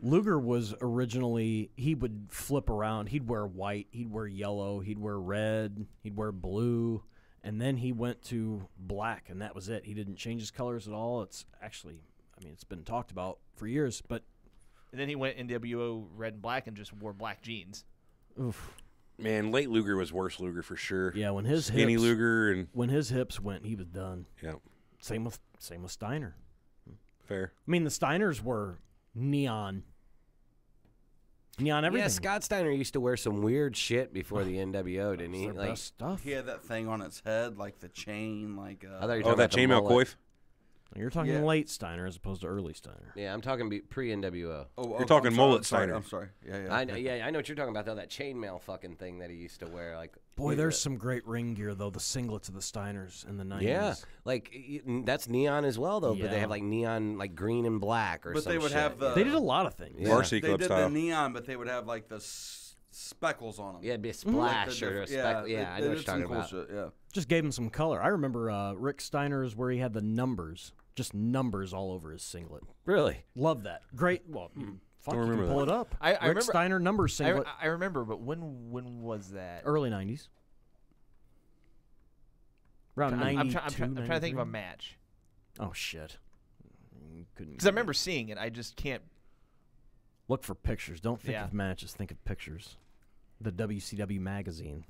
Luger was originally, he would flip around. He'd wear white, he'd wear yellow, he'd wear red, he'd wear blue, and then he went to black, and that was it. He didn't change his colors at all. It's actually, I mean, it's been talked about for years, but And then he went NWO red and black and just wore black jeans. oof. Man, late Luger was worse Luger for sure. Yeah, when his Skinny hips, Luger and, when his hips went, he was done. yeah, Same with Steiner. fair. I mean, the Steiners were neon everything. Yeah, Scott Steiner used to wear some weird shit before the NWO, didn't he? Their Like, best stuff. He had that thing on its head, like the chain, like. I thought you were Oh, talking that about the chainmail mullet. coif? You're talking Yeah. late Steiner as opposed to early Steiner. Yeah, I'm talking pre-NWO. Oh, talking I'm mullet sorry, Steiner. I'm sorry. Yeah, yeah. I know, yeah, I know what you're talking about though. That chainmail fucking thing that he used to wear, like. Boy, there's some great ring gear though. The singlets of the Steiners in the 90s. Yeah, like that's neon as well though. But they Yeah. have like neon, like green and black or. But some they would shit. have the- They did a lot of things. Yeah. Varsity They Club did style. the neon, but they would have like the speckles on them. Yeah, it'd be a Like the splash or a diff- speck. they- Yeah, I they know what did you're talking some cool about. shit, yeah. Just gave him some color. I remember Rick Steiner's where he had the numbers, just numbers all over his singlet. Really? Love that. Great. Well, fuck, you can remember pull that. it up. I Rick remember- Steiner number singlet, I remember, but when was that? early 90s. Around 92, I'm trying to think of a 93. match Oh, shit. Couldn't because I remember seeing it. I just can't. Look for pictures. Don't think Yeah. of matches. Think of pictures. The WCW magazine.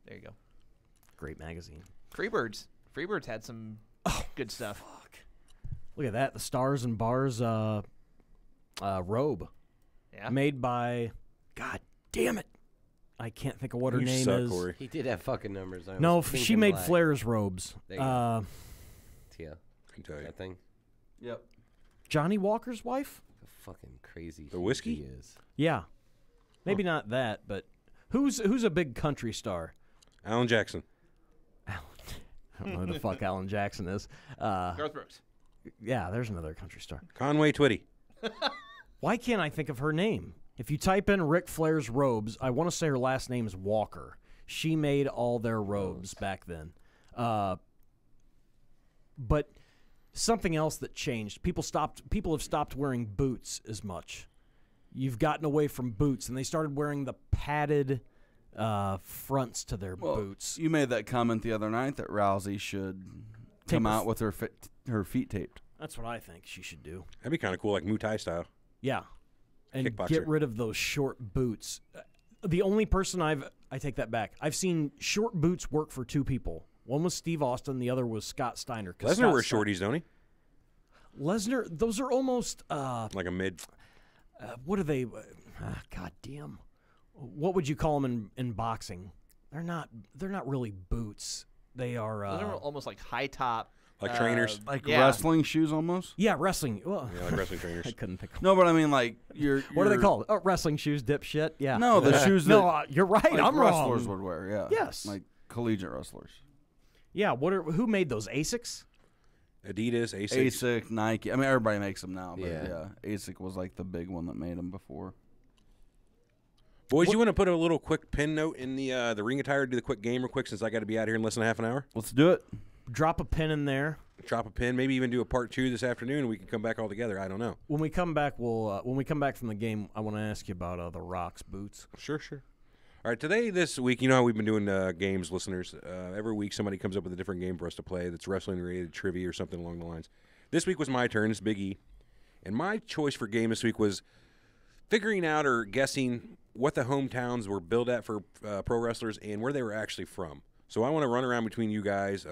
There you go. Great magazine. Freebirds had some good stuff. Look at that. The Stars and Bars robe. Yeah. Made by, God damn it. I can't think of what her You name suck, is. Corey. He did have fucking numbers. On it. It No, was pink she and made black. Flair's robes. There you go. Yeah, can tell you. that thing. Yep. Johnny Walker's wife? Fucking crazy. The huge whiskey? he is. Yeah. Maybe not that, but who's a big country star? Alan Jackson. I don't know who the fuck Alan Jackson is. Garth Brooks. Yeah, there's another country star. Conway Twitty. Why can't I think of her name? If you type in Ric Flair's robes, I want to say her last name is Walker. She made all their robes back then. But something else that changed. People have stopped wearing boots as much. You've gotten away from boots, and they started wearing the padded fronts to their boots. You made that comment the other night that Rousey should come out with her feet taped. That's what I think she should do. That'd be kind of cool, like Muay Thai style. Yeah. And Kickboxer. get rid of those short boots. The only person I take that back. I've seen short boots work for two people. One was Steve Austin, the other was Scott Steiner. Lesnar wears shorties, don't he? Lesnar, those are almost Like a mid. what are they? God damn. What would you call them in boxing? They're not really boots. They are Those are almost like high top. Like trainers? Like yeah. wrestling shoes almost? yeah, wrestling. Well, Yeah, like wrestling trainers. I couldn't think. No, but I mean like What are they called? Oh, wrestling shoes, dipshit. Yeah. No, the shoes that No, you're right. like I'm wrestlers wrong. would wear, yeah. Yes. Like collegiate wrestlers. Yeah. Who made those? Asics? Adidas, Asics. ASIC, Nike. I mean everybody makes them now, but Yeah. yeah. ASIC was like the big one that made them before. Boys, you want to put a little quick pin note in the ring attire? Do the quick game real quick since I got to be out here in less than half an hour. Let's do it. Drop a pin in there. drop a pin, maybe even do a part 2 this afternoon, and we can come back all together. I don't know. When we come back, when we come back from the game, I want to ask you about the Rock's boots. Sure. All right, this week, you know how we've been doing games, listeners. Every week somebody comes up with a different game for us to play that's wrestling-related, trivia, or something along the lines. This week was my turn. It's Big E. And my choice for game this week was figuring out or guessing what the hometowns were billed at for pro wrestlers and where they were actually from. So I want to run around between you guys. I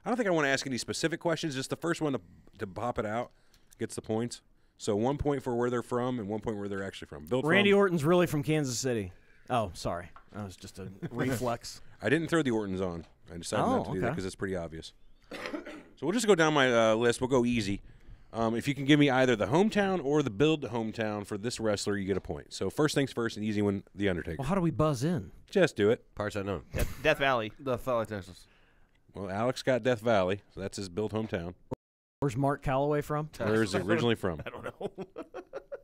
don't think I want to ask any specific questions. Just the first one to pop it out gets the points. So 1 point for where they're from and 1 point where they're actually from. Randy Orton's really from Kansas City. Oh, sorry. That was just a reflex. I didn't throw the Ortons on. I decided not to do that okay. because it's pretty obvious. So we'll just go down my list. We'll go easy. If you can give me either the hometown or the build hometown for this wrestler, you get a point. So first things first, an easy one, The Undertaker. Well, how do we buzz in? Just do it. Parts unknown. Death Valley. Death Valley, Texas. Well, Alex got Death Valley, so that's his build hometown. Where's Mark Calloway from? Where's he originally from? I don't know.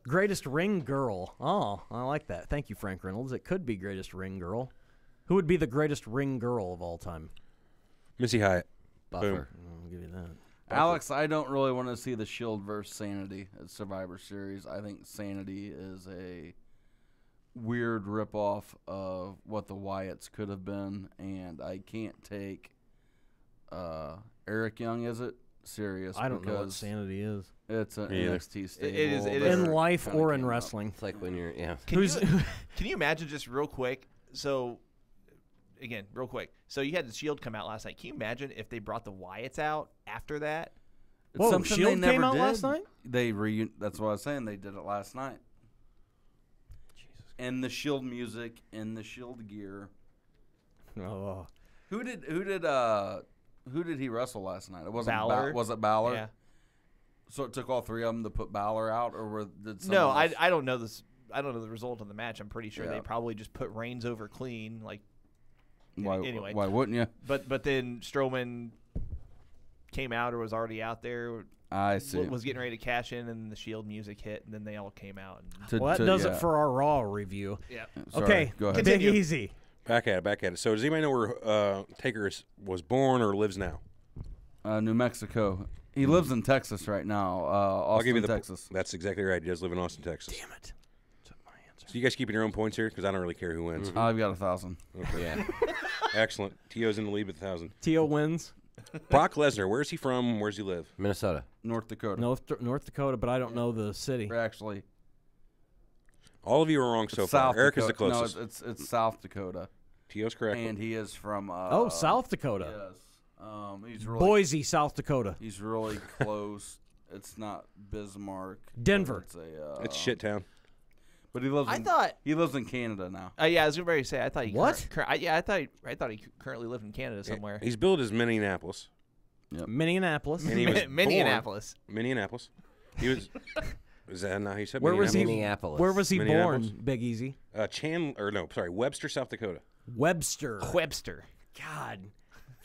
Greatest ring girl. Oh, I like that. Thank you, Frank Reynolds. It could be greatest ring girl. Who would be the greatest ring girl of all time? Missy Hyatt. Buffer. I'll give you that. Alex, I don't really want to see the Shield versus Sanity at Survivor Series. I think Sanity is a weird ripoff of what the Wyatts could have been, and I can't take Eric Young, is it? Serious. I don't know what because Sanity is. It's an Me either. NXT stable. It is In life kinda or in came up. wrestling. It's like when you're, yeah. Can you imagine just real quick? So, again, real quick. So you had the Shield come out last night. Can you imagine if they brought the Wyatts out after that? It's Whoa, something Shield they never came out did. last night? That's what I was saying. They did it last night. And the Shield music and the Shield gear. Oh, Who did he wrestle last night? It wasn't Balor. Was it Balor? Yeah. So it took all three of them to put Balor out, or did someone No, else? I don't know this. I don't know the result of the match. I'm pretty sure Yeah. they probably just put Reigns over clean. Like, anyway. Why wouldn't you? but then Strowman came out or was already out there. I see. Was getting ready to cash in, and the Shield music hit, and then they all came out. And, well, that does it for our Raw review. yeah. Sorry, Okay, go ahead. Big Continue. Easy. Back at it. So does anybody know where Taker was born or lives now? New Mexico. He lives in Texas right now. Austin, I'll give you the Texas. That's exactly right. He does live in Austin, Texas. Damn it. Took my answer. So you guys keeping your own points here? Because I don't really care who wins. I've got 1,000. Okay. Yeah. Excellent. T.O.'s in the lead with 1,000. T.O. wins. Brock Lesnar, where's he from? Where's he live? Minnesota. North Dakota. North Dakota, but I don't know the city. Or actually, All of you are wrong so it's far. South Eric Dakota. is the closest. No, it's South Dakota, T.O.'s correct. and he is from. South Dakota. Yes. He's really Boise, South Dakota. He's really close. It's not Bismarck. but Denver. It's It's shit town. But he lives. I in, thought. he lives in Canada now. Yeah, I was going to say. I thought he. What? I thought he currently lived in Canada somewhere. He's billed as Minneapolis. Minneapolis. And he was Minneapolis. Minneapolis. He was. Is that how he said? Where was he? Minneapolis. Where was he Minneapolis? born? Big Easy. Webster, South Dakota. Webster. Webster. God.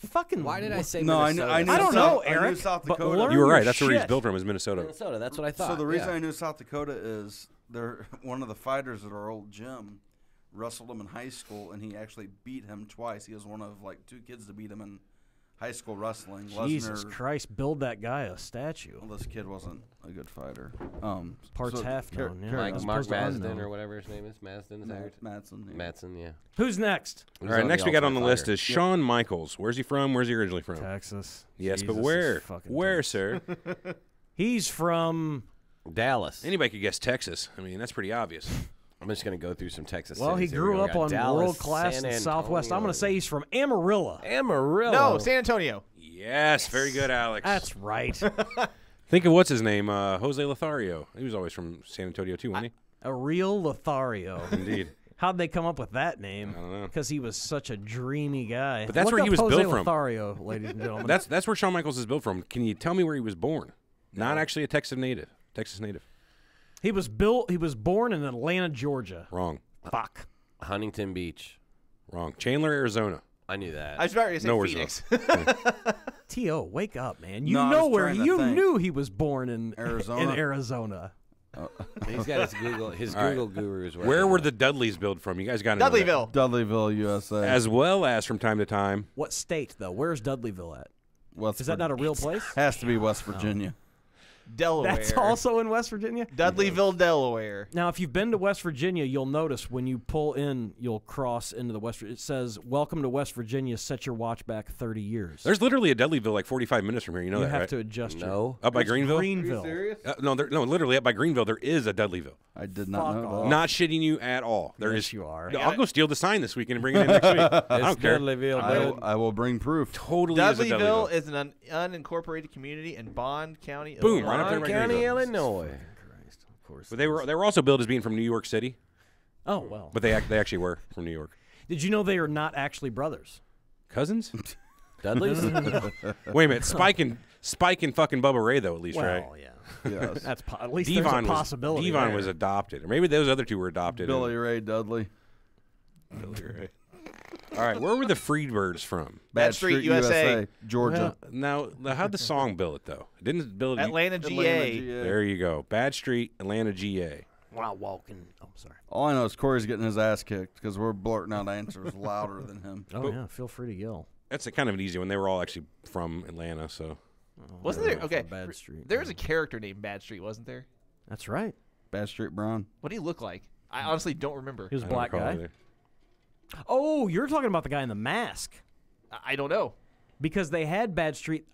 Fucking. Why did I say No, I Minnesota? knew. I don't South, know, I knew Eric, South but Dakota. learn You were your right. That's where he's shit. built from. Is Minnesota. Minnesota. That's what I thought. So the reason yeah. I knew South Dakota is they're one of the fighters at our old gym wrestled him in high school, and he actually beat him twice. He was one of like two kids to beat him in high school wrestling. Jesus Lesnar, Christ! Build that guy a statue. well, this kid wasn't a good fighter. Parts half known. Yeah. Like as Mark opposed to Masden unknown. or whatever his name is. Masden, is that right? Madsen. Yeah. Madsen, yeah. Who's next? All right. Next we got on the list is Shawn Michaels. Where's he from? Where's he originally from? Texas. Yes, Jesus, but where? this is fucking Where, Texas. sir? He's from. Dallas. Anybody could guess Texas. I mean, that's pretty obvious. I'm just going to go through some Texas Well, he cities. Here we grew go. We up got on Dallas, world class San in Southwest. I'm Antonio. going to say he's from Amarillo. Amarillo. No, San Antonio. Yes, very good, Alex. That's right. Think of what's his name, Jose Lothario. He was always from San Antonio too, wasn't A real Lothario. he? Indeed. How'd they come up with that name? I don't know. Because he was such a dreamy guy. But that's Look where he up was Jose built from. Lothario, ladies and gentlemen. That's where Shawn Michaels is built from. Can you tell me where he was born? Not actually a Texas native. He was born in Atlanta, Georgia. Wrong. Fuck. Huntington Beach. Wrong. Chandler, Arizona. I knew that. I was about to say Nowhere's Phoenix. T.O., wake up, man. You No, I know was where trying to you think. knew he was born in Arizona? In Arizona. He's got his All right. Google gurus. Where were the Dudleys built from? You guys got to know that. Dudleyville. Dudleyville, USA. As well as from time to time. What state though? Where's Dudleyville at? West Is that not a real place? Has to be West Virginia. Delaware. That's also in West Virginia? Dudleyville, Delaware. Now, if you've been to West Virginia, you'll notice when you pull in, you'll cross into the West. It says, "Welcome to West Virginia. Set your watch back 30 years." There's literally a Dudleyville like 45 minutes from here. You know you that, have right? to adjust your... No. Up by Greenville? Greenville. serious? No, literally up by Greenville, there is a Dudleyville. I did not Fuck know off. that. Not shitting you at all. There is. Yes, you are. No, I'll go steal the sign this weekend and bring it in next week. I don't care. I will bring proof. Totally is a Dudleyville Dudleyville. is an unincorporated community in Bond County, Boom, Illinois. right up there by County, Greenville. Illinois. Christ, of course. But they were also billed as being from New York City, Oh, well. but they actually were from New York. Did you know they are not actually brothers? Cousins? Dudley's? Wait a minute, Spike and fucking Bubba Ray though, at least, right? Well, yeah. Yes. That's at least there's a possibility. Devon there. was adopted, or maybe those other two were adopted. Billy Ray Dudley. Billy Ray. All right, where were the Freebirds from? Bad Street, USA. Georgia. Now, how'd the song bill it though? It didn't bill it. Atlanta, GA. There you go. Bad Street, Atlanta, GA. Wow, walking. Oh, sorry. All I know is Corey's getting his ass kicked because we're blurting out answers louder than him. Oh, yeah. Feel free to yell. That's a kind of an easy one. They were all actually from Atlanta, so Wasn't there? Okay. Bad Street. There was a character named Bad Street, wasn't there? That's right. Bad Street Brown. What did he look like? I honestly don't remember. He was I a don't black recall guy. either. Oh, you're talking about the guy in the mask. I don't know. Because they had Bad Street.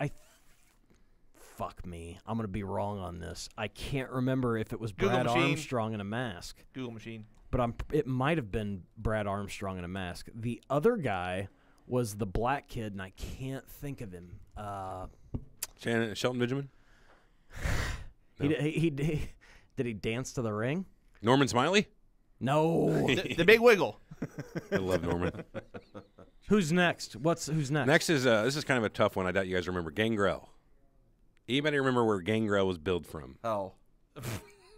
Fuck me. I'm going to be wrong on this. I can't remember if it was Google Brad machine. Armstrong in a mask. Google machine. But it might have been Brad Armstrong in a mask. The other guy was the black kid, and I can't think of him. Shelton Benjamin? Did he dance to the ring? Norman Smiley? No. The Big Wiggle. I love Norman. Who's next? Who's next? Next is this is kind of a tough one. I doubt you guys remember Gangrel. Anybody remember where Gangrel was billed from? Hell.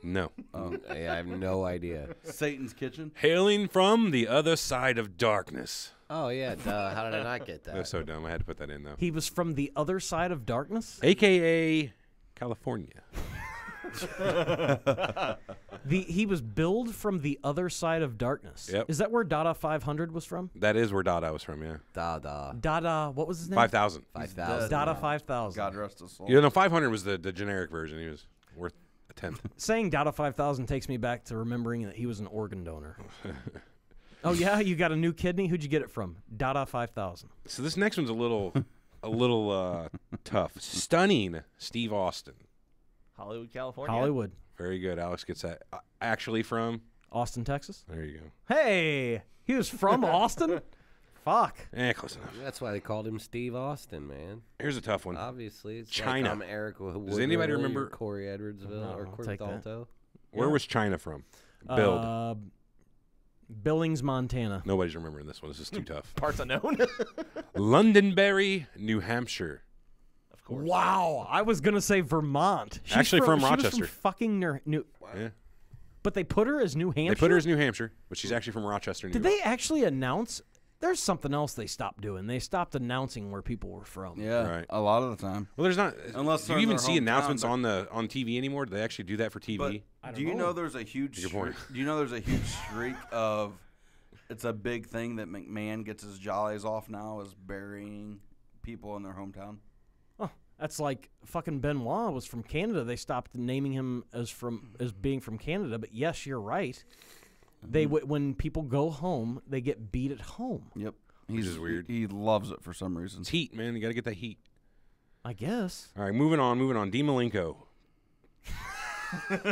No. I have no idea. Satan's Kitchen. Hailing from the other side of darkness. Oh, yeah, duh. How did I not get That was that? so dumb. I had to put that in though. He was from the other side of darkness? AKA California. He was billed from the other side of darkness. Yep. Is that where Dada 500 was from? That is where Dada was from, yeah. Da. Dada, what was his name? 5,000. 5,000. Dada 5000. God rest his soul. You know, 500 was the generic version. He was worth a tenth. Saying Dada 5000 takes me back to remembering that he was an organ donor. Oh yeah, you got a new kidney? Who'd you get it from? Dada 5000. So this next one's a little tough. Stunning Steve Austin. Hollywood, California. Hollywood. Very good. Alex gets that. Actually from? Austin, Texas. There you go. Hey, he was from Austin? Fuck. Close enough. That's why they called him Steve Austin, man. Here's a tough one. Obviously. It's China. Like I'm Eric Woodward. Does anybody or remember- Corey Edwardsville or I'll Corey take that. Dalto? Where was China from? Build. Billings, Montana. Nobody's remembering this one. This is too tough. Parts unknown. Londonderry, New Hampshire. Of course. Wow, I was gonna say Vermont. She's Actually from she was Rochester. from fucking New. Yeah. But they put her as New Hampshire. They put her as New Hampshire, but she's actually from Rochester, New Did York. they actually announce? There's something else they stopped doing. They stopped announcing where people were from. Yeah, Right. a lot of the time. Well, there's not. Unless do they're you in even their see hometown, announcements but- on TV anymore? Do they actually do that for TV? But don't do you know. know there's a huge Good point. streak, do you know there's a huge streak of it's a big thing that McMahon gets his jollies off now is burying people in their hometown? Oh, that's like fucking Benoit was from Canada. They stopped naming him as being from Canada. But yes, you're right. They when people go home, they get beat at home. Yep. Which is weird. He loves it for some reason. It's heat, man. You got to get that heat. I guess. All right, moving on. Dean Malenko.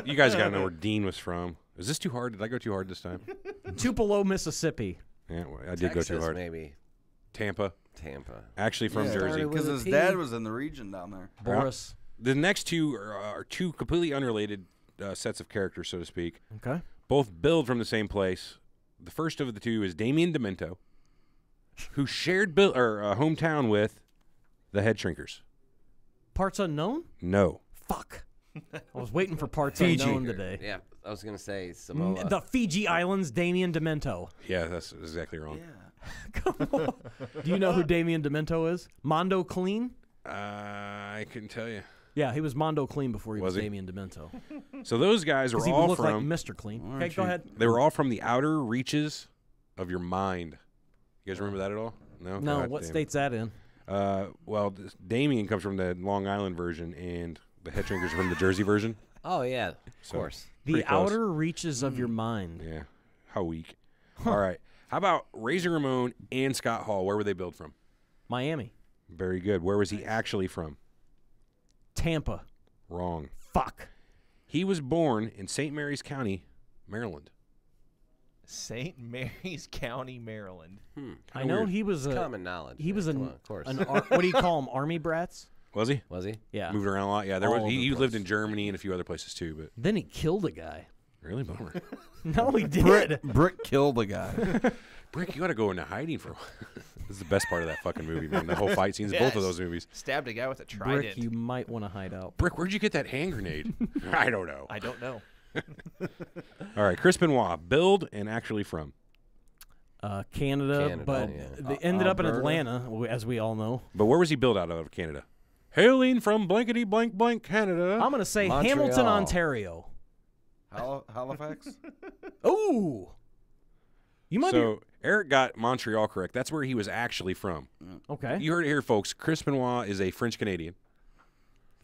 You guys got to know where Dean was from. Is this too hard? Did I go too hard this time? Tupelo, Mississippi. Yeah, well, I did Texas, go too hard. maybe. Tampa. Actually from Jersey. Started with Because a his T. dad was in the region down there. Boris. The next two are two completely unrelated sets of characters, so to speak. Okay. Both billed from the same place. The first of the two is Damien Demento, who shared hometown with the Head Shrinkers. Parts unknown? No. Fuck. I was waiting for parts Fiji. unknown today. Yeah, I was going to say Samoa. The Fiji Islands, Damien Demento. Yeah, that's exactly wrong. Come on. Do you know who Damien Demento is? Mondo Clean? I couldn't tell you. Yeah, he was Mondo Clean before he was Was he? Damien Demento. So those guys are Because he all looked like from. Mr. Clean. Aren't Okay, go you? ahead. They were all from the outer reaches of your mind. You guys remember that at all? No. No, God what damn it. state's that in? Damien comes from the Long Island version, and the head shrinkers are from the Jersey version. Oh yeah, of So, course. The pretty close. outer reaches of your mind. Yeah. How weak. All right. How about Razor Ramon and Scott Hall? Where were they billed from? Miami. Very good. Where was he actually from? Tampa. Wrong. Fuck. He was born in St. Mary's County, Maryland. St. Mary's County, Maryland. I know weird. he was a. Common knowledge. He was Come an. on, of course. What do you call them? Army brats. Was he? Was he? Yeah. Moved around a lot. Yeah, there All was. over He the lived place. in Germany and a few other places too. But Then he killed a guy. really, bummer. No, he did. Brick killed the guy. Brick, you got to go into hiding for a while. This is the best part of that fucking movie, man. The whole fight scenes, both of Yes. those movies. Stabbed a guy with a Brick, trident. you might want to hide out. Brick, where'd you get that hand grenade? I don't know. I don't know. All right, Chris Benoit, billed and actually from. Canada, Canada, but yeah. they ended up in Alberta. Atlanta, as we all know. But where was he billed out of Canada? Hailing from blankety blank blank Canada. I'm going to say Montreal. Hamilton, Ontario. Halifax? Ooh. You might So Eric got Montreal correct. That's where he was actually from. be. Okay. You heard it here, folks. Chris Benoit is a French Canadian.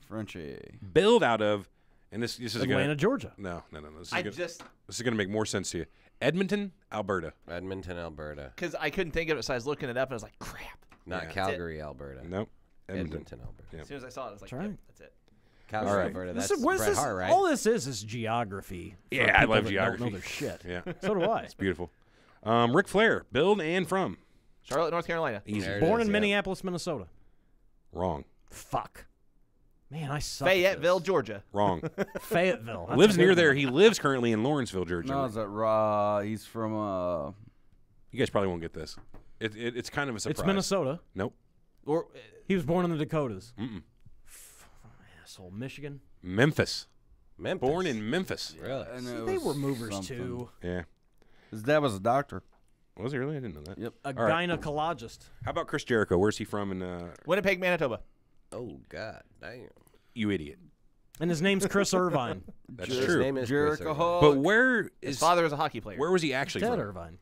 Frenchy. Billed out of, and this is Atlanta, gonna, Georgia. no. This is gonna make more sense to you. Edmonton, Alberta. Edmonton, Alberta. Because I couldn't think of it, so I was looking it up, and I was like, crap. Not Yeah. Calgary, Alberta. Nope. Edmonton. Edmonton, Alberta. Yeah. As soon as I saw it, I was like, That's right. yep, that's it. Calgary, All right. Alberta. This That's is, what is Bret this? Hart, right? All this is geography. for Yeah, I people love that geography. Don't know their shit. Yeah, So do I. it's beautiful. Ric Flair, billed and from. Charlotte, North Carolina. Easy. There it Born is, in yeah. Minneapolis, Minnesota. Wrong. Fuck. Man, I suck. at Fayetteville, this. Georgia. Wrong. Fayetteville. That's Lives a good near one. there. He lives currently in Lawrenceville, Georgia. No, is that he's from You guys probably won't get this. It's kind of a surprise. It's Minnesota. Nope. Or He was born in the Dakotas. Mm-mm. Asshole. Michigan. Memphis. Memphis. Born in Memphis. Really? and See, it they was were movers something. too. Yeah. His dad was a doctor. Was he really? I didn't know that. Yep. A All right. gynecologist. How about Chris Jericho? Where's he from? In Winnipeg, Manitoba. Oh God, damn. you idiot. And his name's Chris Irvine. That's His true. name is Chris Jericho Irvine. Hawk. But where His is father was a hockey player. where was he actually Dead from? Irvine.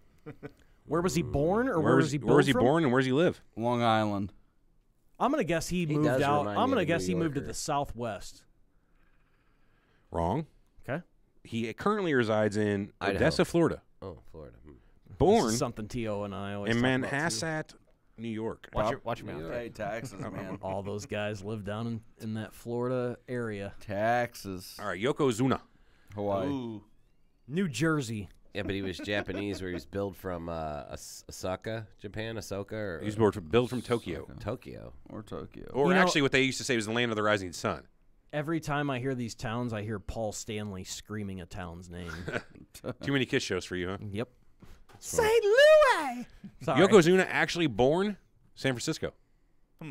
Where was he born, or Where was he? where was he from? born and where does he live? Long Island. I'm gonna guess he moved does out. remind I'm me gonna of a guess New he moved to Yorker. the Southwest. Wrong. Okay. He currently resides in Idaho. Odessa, Florida. Oh, Florida. This Born is something T.O. and I always in talk about, too. Manhasset, New York. Watch your mouth. Hey, taxes, man. All those guys live down in that Florida area. Taxes. All right, Yokozuna. Hawaii. Ooh. New Jersey. Yeah, but he was Japanese, where he was billed from Osaka, Japan, Ahsoka, or He was built from Tokyo. Tokyo. Or Tokyo. Or You know- actually, what they used to say was the land of the rising sun. Every time I hear these towns, I hear Paul Stanley screaming a town's name. Too many kiss shows for you, huh? Yep. St. Louis. Sorry. Yokozuna actually born San Francisco.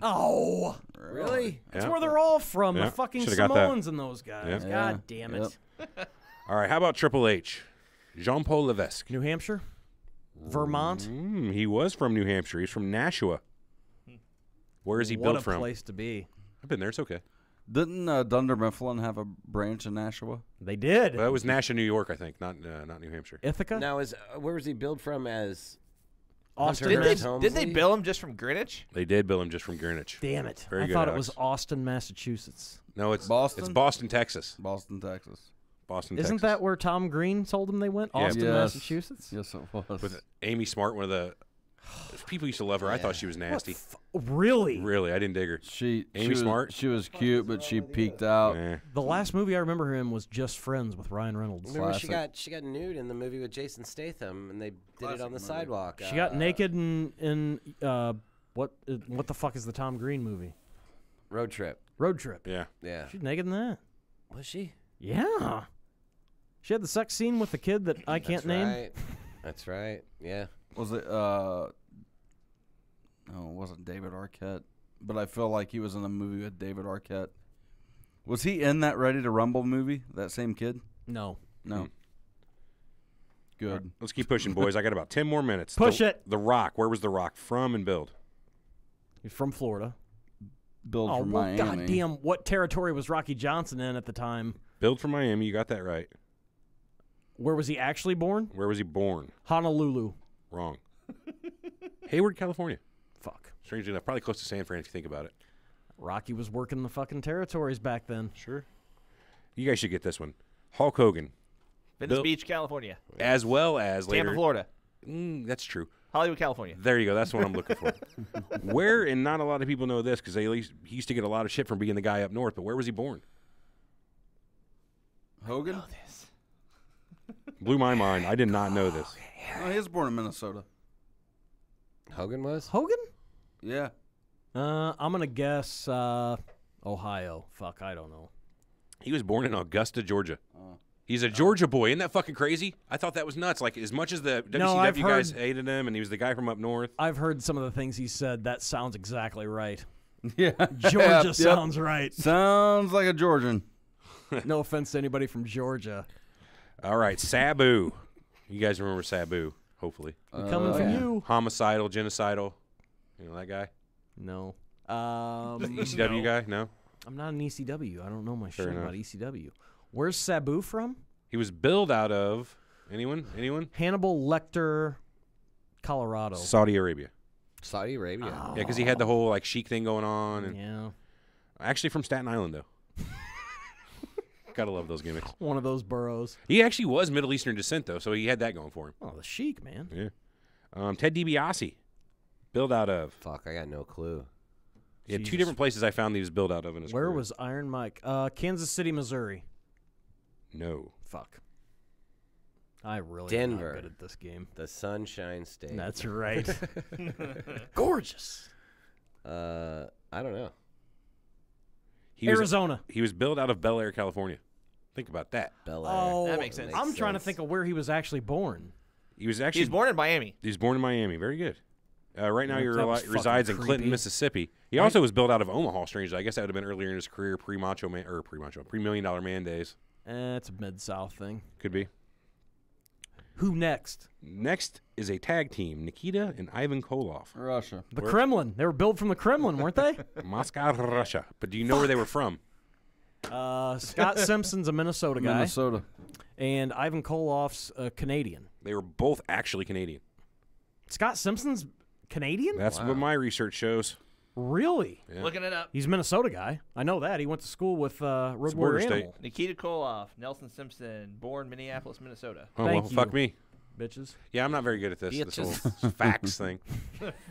Oh, Really? that's Yeah. where they're all from. Yeah. The fucking Should've got that. Samoans and those guys. Yeah. God damn it. Yep. All right, how about Triple H? Jean-Paul Levesque. New Hampshire, Vermont. He was from New Hampshire. He's from Nashua. Where is he what built a from? place to be. I've been there. It's okay. Didn't Dunder Mifflin have a branch in Nashua? They did. Well, that was Nashua, New York, I think, not New Hampshire. Ithaca, Now, where was he billed from as Austin. Hunter Did Hearst they, did they Helmsley? bill him just from Greenwich? They did bill him just from Greenwich. Damn it! Very I good, thought it Alex. was Austin, Massachusetts. No, it's Boston? It's Boston, Texas. Boston, Texas. Boston, Isn't Texas. that where Tom Green told them they went? Yeah. Austin, Yes. Massachusetts. Yes, it was. with Amy Smart? One of the people used to love her. I thought she was nasty. Really? Really, I didn't dig her. Amy was, Smart? She was cute, but she peeked out. Eh. The last movie I remember her in was Just Friends with Ryan Reynolds. Remember, Classic. she got nude in the movie with Jason Statham, and they did it on the movie. sidewalk. She got naked in what the fuck is the Tom Green movie? Road Trip. Road Trip. Yeah. Yeah. She's naked in that. Was she? Yeah. She had the sex scene with the kid that I can't That's name. Right. That's right. Yeah. Was it? No, it wasn't David Arquette. But I feel like he was in a movie with David Arquette. Was he in that Ready to Rumble movie? That same kid? No. No. Good. All right, let's keep pushing, boys. I got about 10 more minutes. Push it. The Rock. Where was The Rock from and build? He's from Florida. Build Oh, from well, Miami. goddamn! What territory was Rocky Johnson in at the time? Build from Miami. You got that right. Where was he actually born? Where was he born? Honolulu. Wrong. Hayward, California. Fuck. Strangely enough, probably close to San Fran if you think about it. Rocky was working the fucking territories back then. Sure. You guys should get this one. Hulk Hogan, Venice Bill- Beach, California. as well as later. Tampa, Florida. That's true. Hollywood, California. There you go. That's what I'm looking for. Where, and not a lot of people know this because he used to get a lot of shit from being the guy up north, but where was he born? Hogan? Blew my mind. I did not know this. No, he was born in Minnesota. Hogan was? Hogan? Yeah. I'm going to guess Ohio. Fuck, I don't know. He was born in Augusta, Georgia. He's a Georgia boy. Isn't that fucking crazy? I thought that was nuts. Like, as much as the WCW guys hated him and he was the guy from up north. I've heard some of the things he said. That sounds exactly right. Yeah. Georgia sounds right. Sounds like a Georgian. No offense to anybody from Georgia. All right, Sabu. You guys remember Sabu, hopefully. Coming for you. Homicidal, genocidal. You know that guy? No. ECW guy? No? I'm not an ECW. I don't know my shit Fair about enough. ECW. Where's Sabu from? He was billed out of anyone? Hannibal Lecter, Colorado. Saudi Arabia. Saudi Arabia. Yeah, because he had the whole like chic thing going on. And Yeah. actually from Staten Island though. Gotta love those gimmicks. One of those boroughs. He actually was Middle Eastern descent though, so he had that going for him. Oh, the chic, man. Yeah. Ted DiBiase, billed out of. Fuck, I got no clue. He had two Jesus. different places I found he was billed out of in his Where career. was Iron Mike? Kansas City, Missouri. No. Fuck. I really am Denver. not good at this game. The Sunshine State. That's right. Gorgeous. I don't know. Arizona. He was billed out of Bel Air, California. Think about that. Bel Air. Oh, That makes sense. I'm trying to think of where he was actually born. He was He actually was born in Miami. He was born in Miami. Very good. Right now, he That was resides in fucking Clinton, creepy. Mississippi. He also was built out of Omaha. Strangely, I guess that would have been earlier in his career, pre-Million Dollar Man days. It's a Mid-South thing. Could be. Who next? Next is a tag team: Nikita and Ivan Koloff, Russia. The Kremlin. They were built from the Kremlin, weren't they? Moscow, Russia. But do you know where they were from? Scott Simpson's a Minnesota guy. Minnesota. And Ivan Koloff's a Canadian. They were both actually Canadian. Scott Simpson's Canadian? That's what my research shows. Really? Yeah. Looking it up. He's a Minnesota guy. I know that. He went to school with Road border Warrior state. Animal. Nikita Koloff, Nelson Simpson, born Minneapolis, Minnesota. Oh, Thank well, you. fuck me. Bitches. Yeah, I'm not very good at this Bitches. whole facts thing.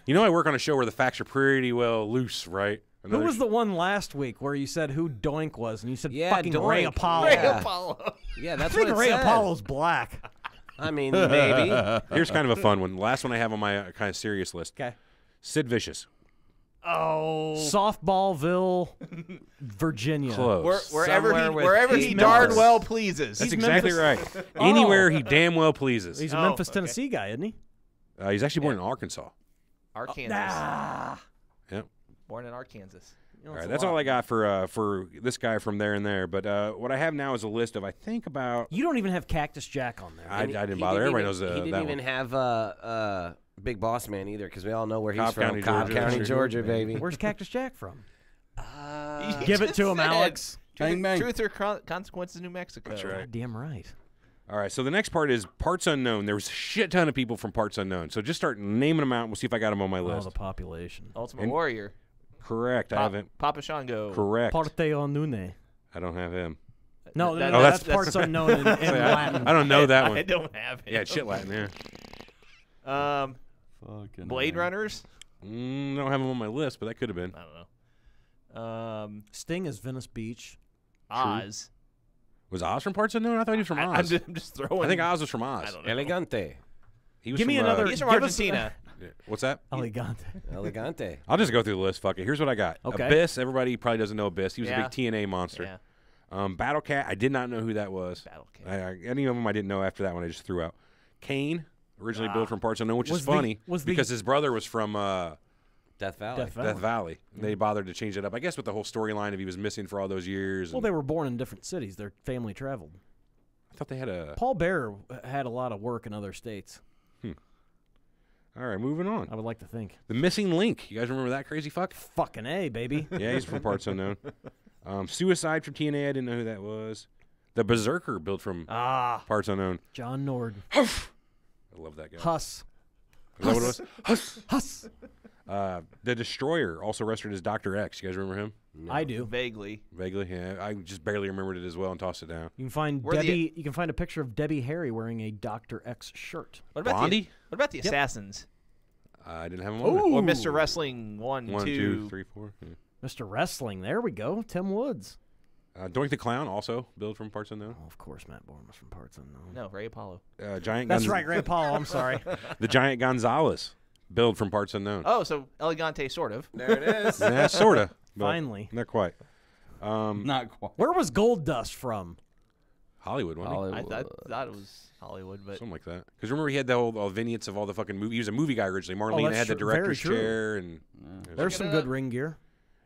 You know, I work on a show where the facts are pretty well loose, right? Who was the one last week where you said who Doink was, and you said Yeah, fucking Ray Doink. Apollo? Ray Ray Apollo. Yeah, I that's think what it Ray said. Apollo's black. I mean, maybe. Here's kind of a fun one. The last one I have on my kind of serious list. Okay. Sid Vicious. Oh. Softballville, Virginia. Close. Wherever Somewhere he, with wherever he eight darn numbers. well pleases. That's He's exactly Memphis. right. Anywhere he damn well pleases. He's a Oh, Memphis, okay. Tennessee guy, isn't he? He's actually born in Arkansas. Arkansas. Ah. Yep. Born in Arkansas. You know, All it's right, a that's lot. all I got for this guy from there and there. But what I have now is a list of I think about. You don't even have Cactus Jack on there. I He didn't bother. Everybody knows He didn't that even one. have Big Boss Man either, because we all know where he's Cobb from. County, Cobb Georgia. County, Sure. Georgia, baby. Where's Cactus Jack from? You Give it just to him, said Alex. Bang, bang. Truth or consequences, New Mexico. That's right. Damn right. All right, so the next part is parts unknown. There was a shit ton of people from parts unknown. So just start naming them out. And we'll see if I got them on my Oh, list. the population. Ultimate And- Warrior. Correct. I haven't. Papa Shango. Correct. Parte Onune. I don't have him. No, That- no, that's- that's parts unknown in Latin. I don't know that I one. don't have it. Yeah, shit Latin. Yeah. Fucking Blade Runners. Don't have him on my list, but that could have been. I don't know. Sting is Venice Beach. Oz. Was Oz from parts unknown? I thought he was from I'm Oz. just throwing. I think Oz was from Oz. I don't know. Elegante. He was Give me from, another- He's from Give us- Argentina. yeah. What's that? Elegante. Elegante. I'll just go through the list. Fuck it. Here's what I got. Okay. Abyss. Everybody probably doesn't know Abyss. He was a Yeah. big TNA monster. Yeah. Battle Cat. I did not know who that was. Battle Cat. Any of them I didn't know after that one. I just threw out. Kane, originally built from parts unknown, which Was is the- funny was the- because his brother was from Death Valley. Death Valley. Death Valley. They bothered to change it up. I guess with the whole storyline of he was missing for all those years. Well, and they were born in different cities. Their family traveled. I thought they had a. Paul Bearer had a lot of work in other states. All right, moving on. I would like to think. The Missing Link. You guys remember that crazy fuck? Fucking A, baby. Yeah, he's from parts unknown. Suicide from TNA. I didn't know who that was. The Berserker built from Ah, parts unknown. John Nord. I love that guy. Huss. Is that what it was? Huss. Huss. The Destroyer also wrestled as Dr. X. You guys remember him? I do. Vaguely. Vaguely, yeah. I just barely remembered it as well and tossed it down. You can find Debbie. You can find a picture of Debbie Harry wearing a Dr. X shirt. What about Blondie? what about the Assassins? I didn't have him on. Or Mr. Wrestling 1, 1, 2. 2, 3, 4. Yeah. Mr. Wrestling. There we go. Tim Woods. Doink the Clown, also billed from Parts Unknown. Oh, of course, Matt Bourne was from Parts Unknown. No, Ray Apollo. Giant. That's right, Ray Apollo. I'm sorry. The Giant Gonzalez, billed from Parts Unknown. Oh, so Elegante, sort of. There it is. Yeah, sorta. Finally. Not quite. Not quite. Where was Gold Dust from? Hollywood, wasn't he? I thought it was Hollywood, but Something like that. Because remember, he had the whole vignettes of all the fucking movies. He was a movie guy originally. Marlena that's had the true. Very director's true. chair, and There's some good ring gear.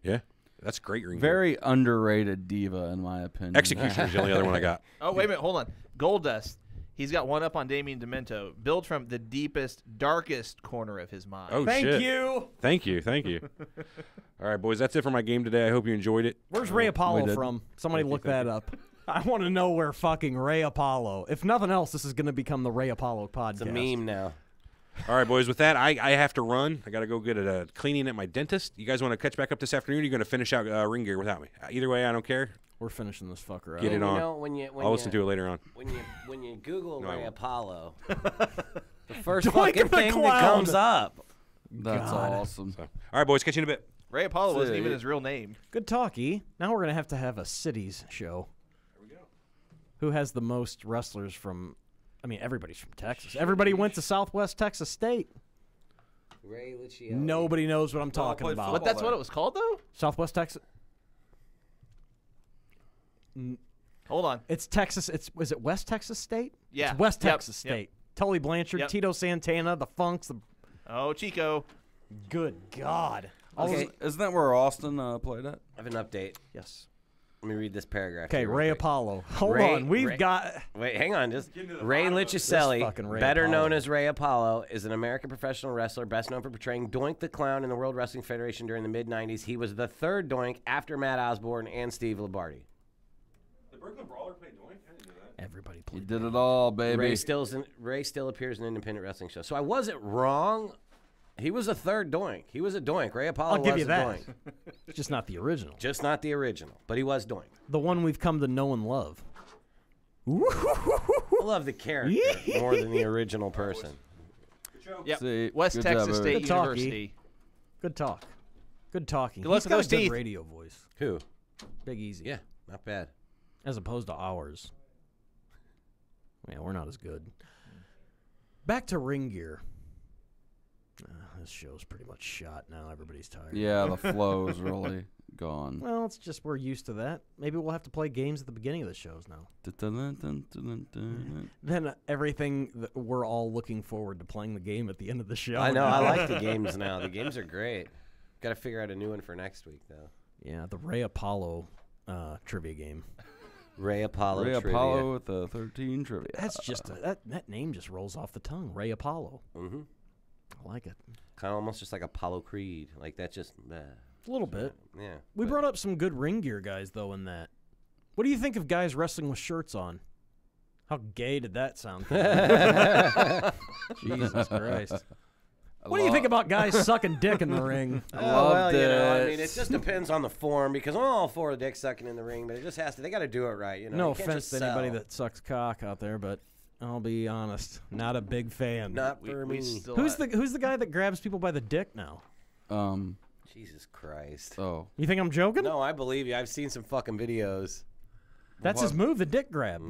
yeah, that's great. Ring Very underrated diva, in my opinion. Executioner's the only other one I got. oh, wait a minute, hold on. Goldust. He's got one up on Damien Demento, built from the deepest, darkest corner of his mind. Oh Thank shit! you. Thank you. All right, boys, that's it for my game today. I hope you enjoyed it. Where's Ray Apollo did. from? Somebody look that up. I want to know where fucking Ray Apollo. If nothing else, this is going to become the Ray Apollo podcast. It's a meme now. All right, boys. With that, I have to run. I got to go get a cleaning at my dentist. You guys want to catch back up this afternoon? Or you're going to finish out ring gear without me. Either way, I don't care. We're finishing this fucker out. Get it You on. know, when I'll listen to it later on. When you Google No, I Ray won't. Apollo, the first Doink fucking the thing that Clown. comes up. That's God. awesome. So, all right, boys. Catch you in a bit. Ray Apollo wasn't See. even his real name. Good talky. Now we're going to have a cities show. There we go. Who has the most wrestlers from... I mean, everybody's from Texas. Everybody went to Southwest Texas State. Ray Luciano. Nobody knows what I'm talking played about. But that's what it was called, though? Southwest Texas... Hold on. It's Texas. Was it West Texas State? Yeah. It's West Yep. Texas Yep. State. Tully Blanchard, Yep. Tito Santana, the Funks. Oh, Chico. Good God. Okay. Isn't that where Austin played at? I have an update. Yes. Let me read this paragraph. Okay, here real Ray quick. Apollo. Hold Ray- on. We've Ray- got... Wait, hang on. Just Ray This Lucicelli, fucking Ray better Apollo. known as Ray Apollo, is an American professional wrestler best known for portraying Doink the Clown in the World Wrestling Federation during the mid-'90s. He was the third Doink after Matt Osborne and Steve Lombardi. The Brooklyn Brawler played Doink? I didn't know that. Everybody You played. did it all, baby. Ray still appears in an independent wrestling show. So I wasn't wrong. He was a third Doink. He was a Doink. Ray Apollo I'll give was you a that. Doink. It's just not the original. Just not the original, but he was Doink. The one we've come to know and love. I love the character more than the original person. Yep. See, West good Texas job, State Good talkie. University. Good talk. Good talking. Good luck He's with got those a good teeth. radio voice. Who? Big Easy. Yeah, not bad. As opposed to ours. Yeah, we're not as good. Back to ring gear. This show's pretty much shot now. Everybody's tired. Yeah, the flow is really gone. Well, it's just we're used to that. Maybe we'll have to play games at the beginning of the shows now. Then everything that we're all looking forward to playing the game at the end of the show. I know. I like the games now. The games are great. Got to figure out a new one for next week, though. Yeah, the Ray Apollo trivia game. Ray Apollo Ray trivia. Apollo with the 13 trivia. That's just that name just rolls off the tongue. Ray Apollo. Mm-hmm. I like it. Kind of almost just like Apollo Creed. Like that just... A little bit. yeah. We brought up some good ring gear guys though in that. What do you think of guys wrestling with shirts on? How gay did that sound? Jesus Christ. What do you think about guys sucking dick in the ring? Oh, well, Loved you know, I it. mean, it just depends on the form because I'm all for a dick sucking in the ring, but it just has to. They got to do it right, you know. No You can't offense just to anybody sell. that sucks cock out there, but I'll be honest, not a big fan. Not for me. still Who's the guy that grabs people by the dick now? Jesus Christ. Oh, You think I'm joking? No, I believe you. I've seen some fucking videos. That's his move, the dick grab.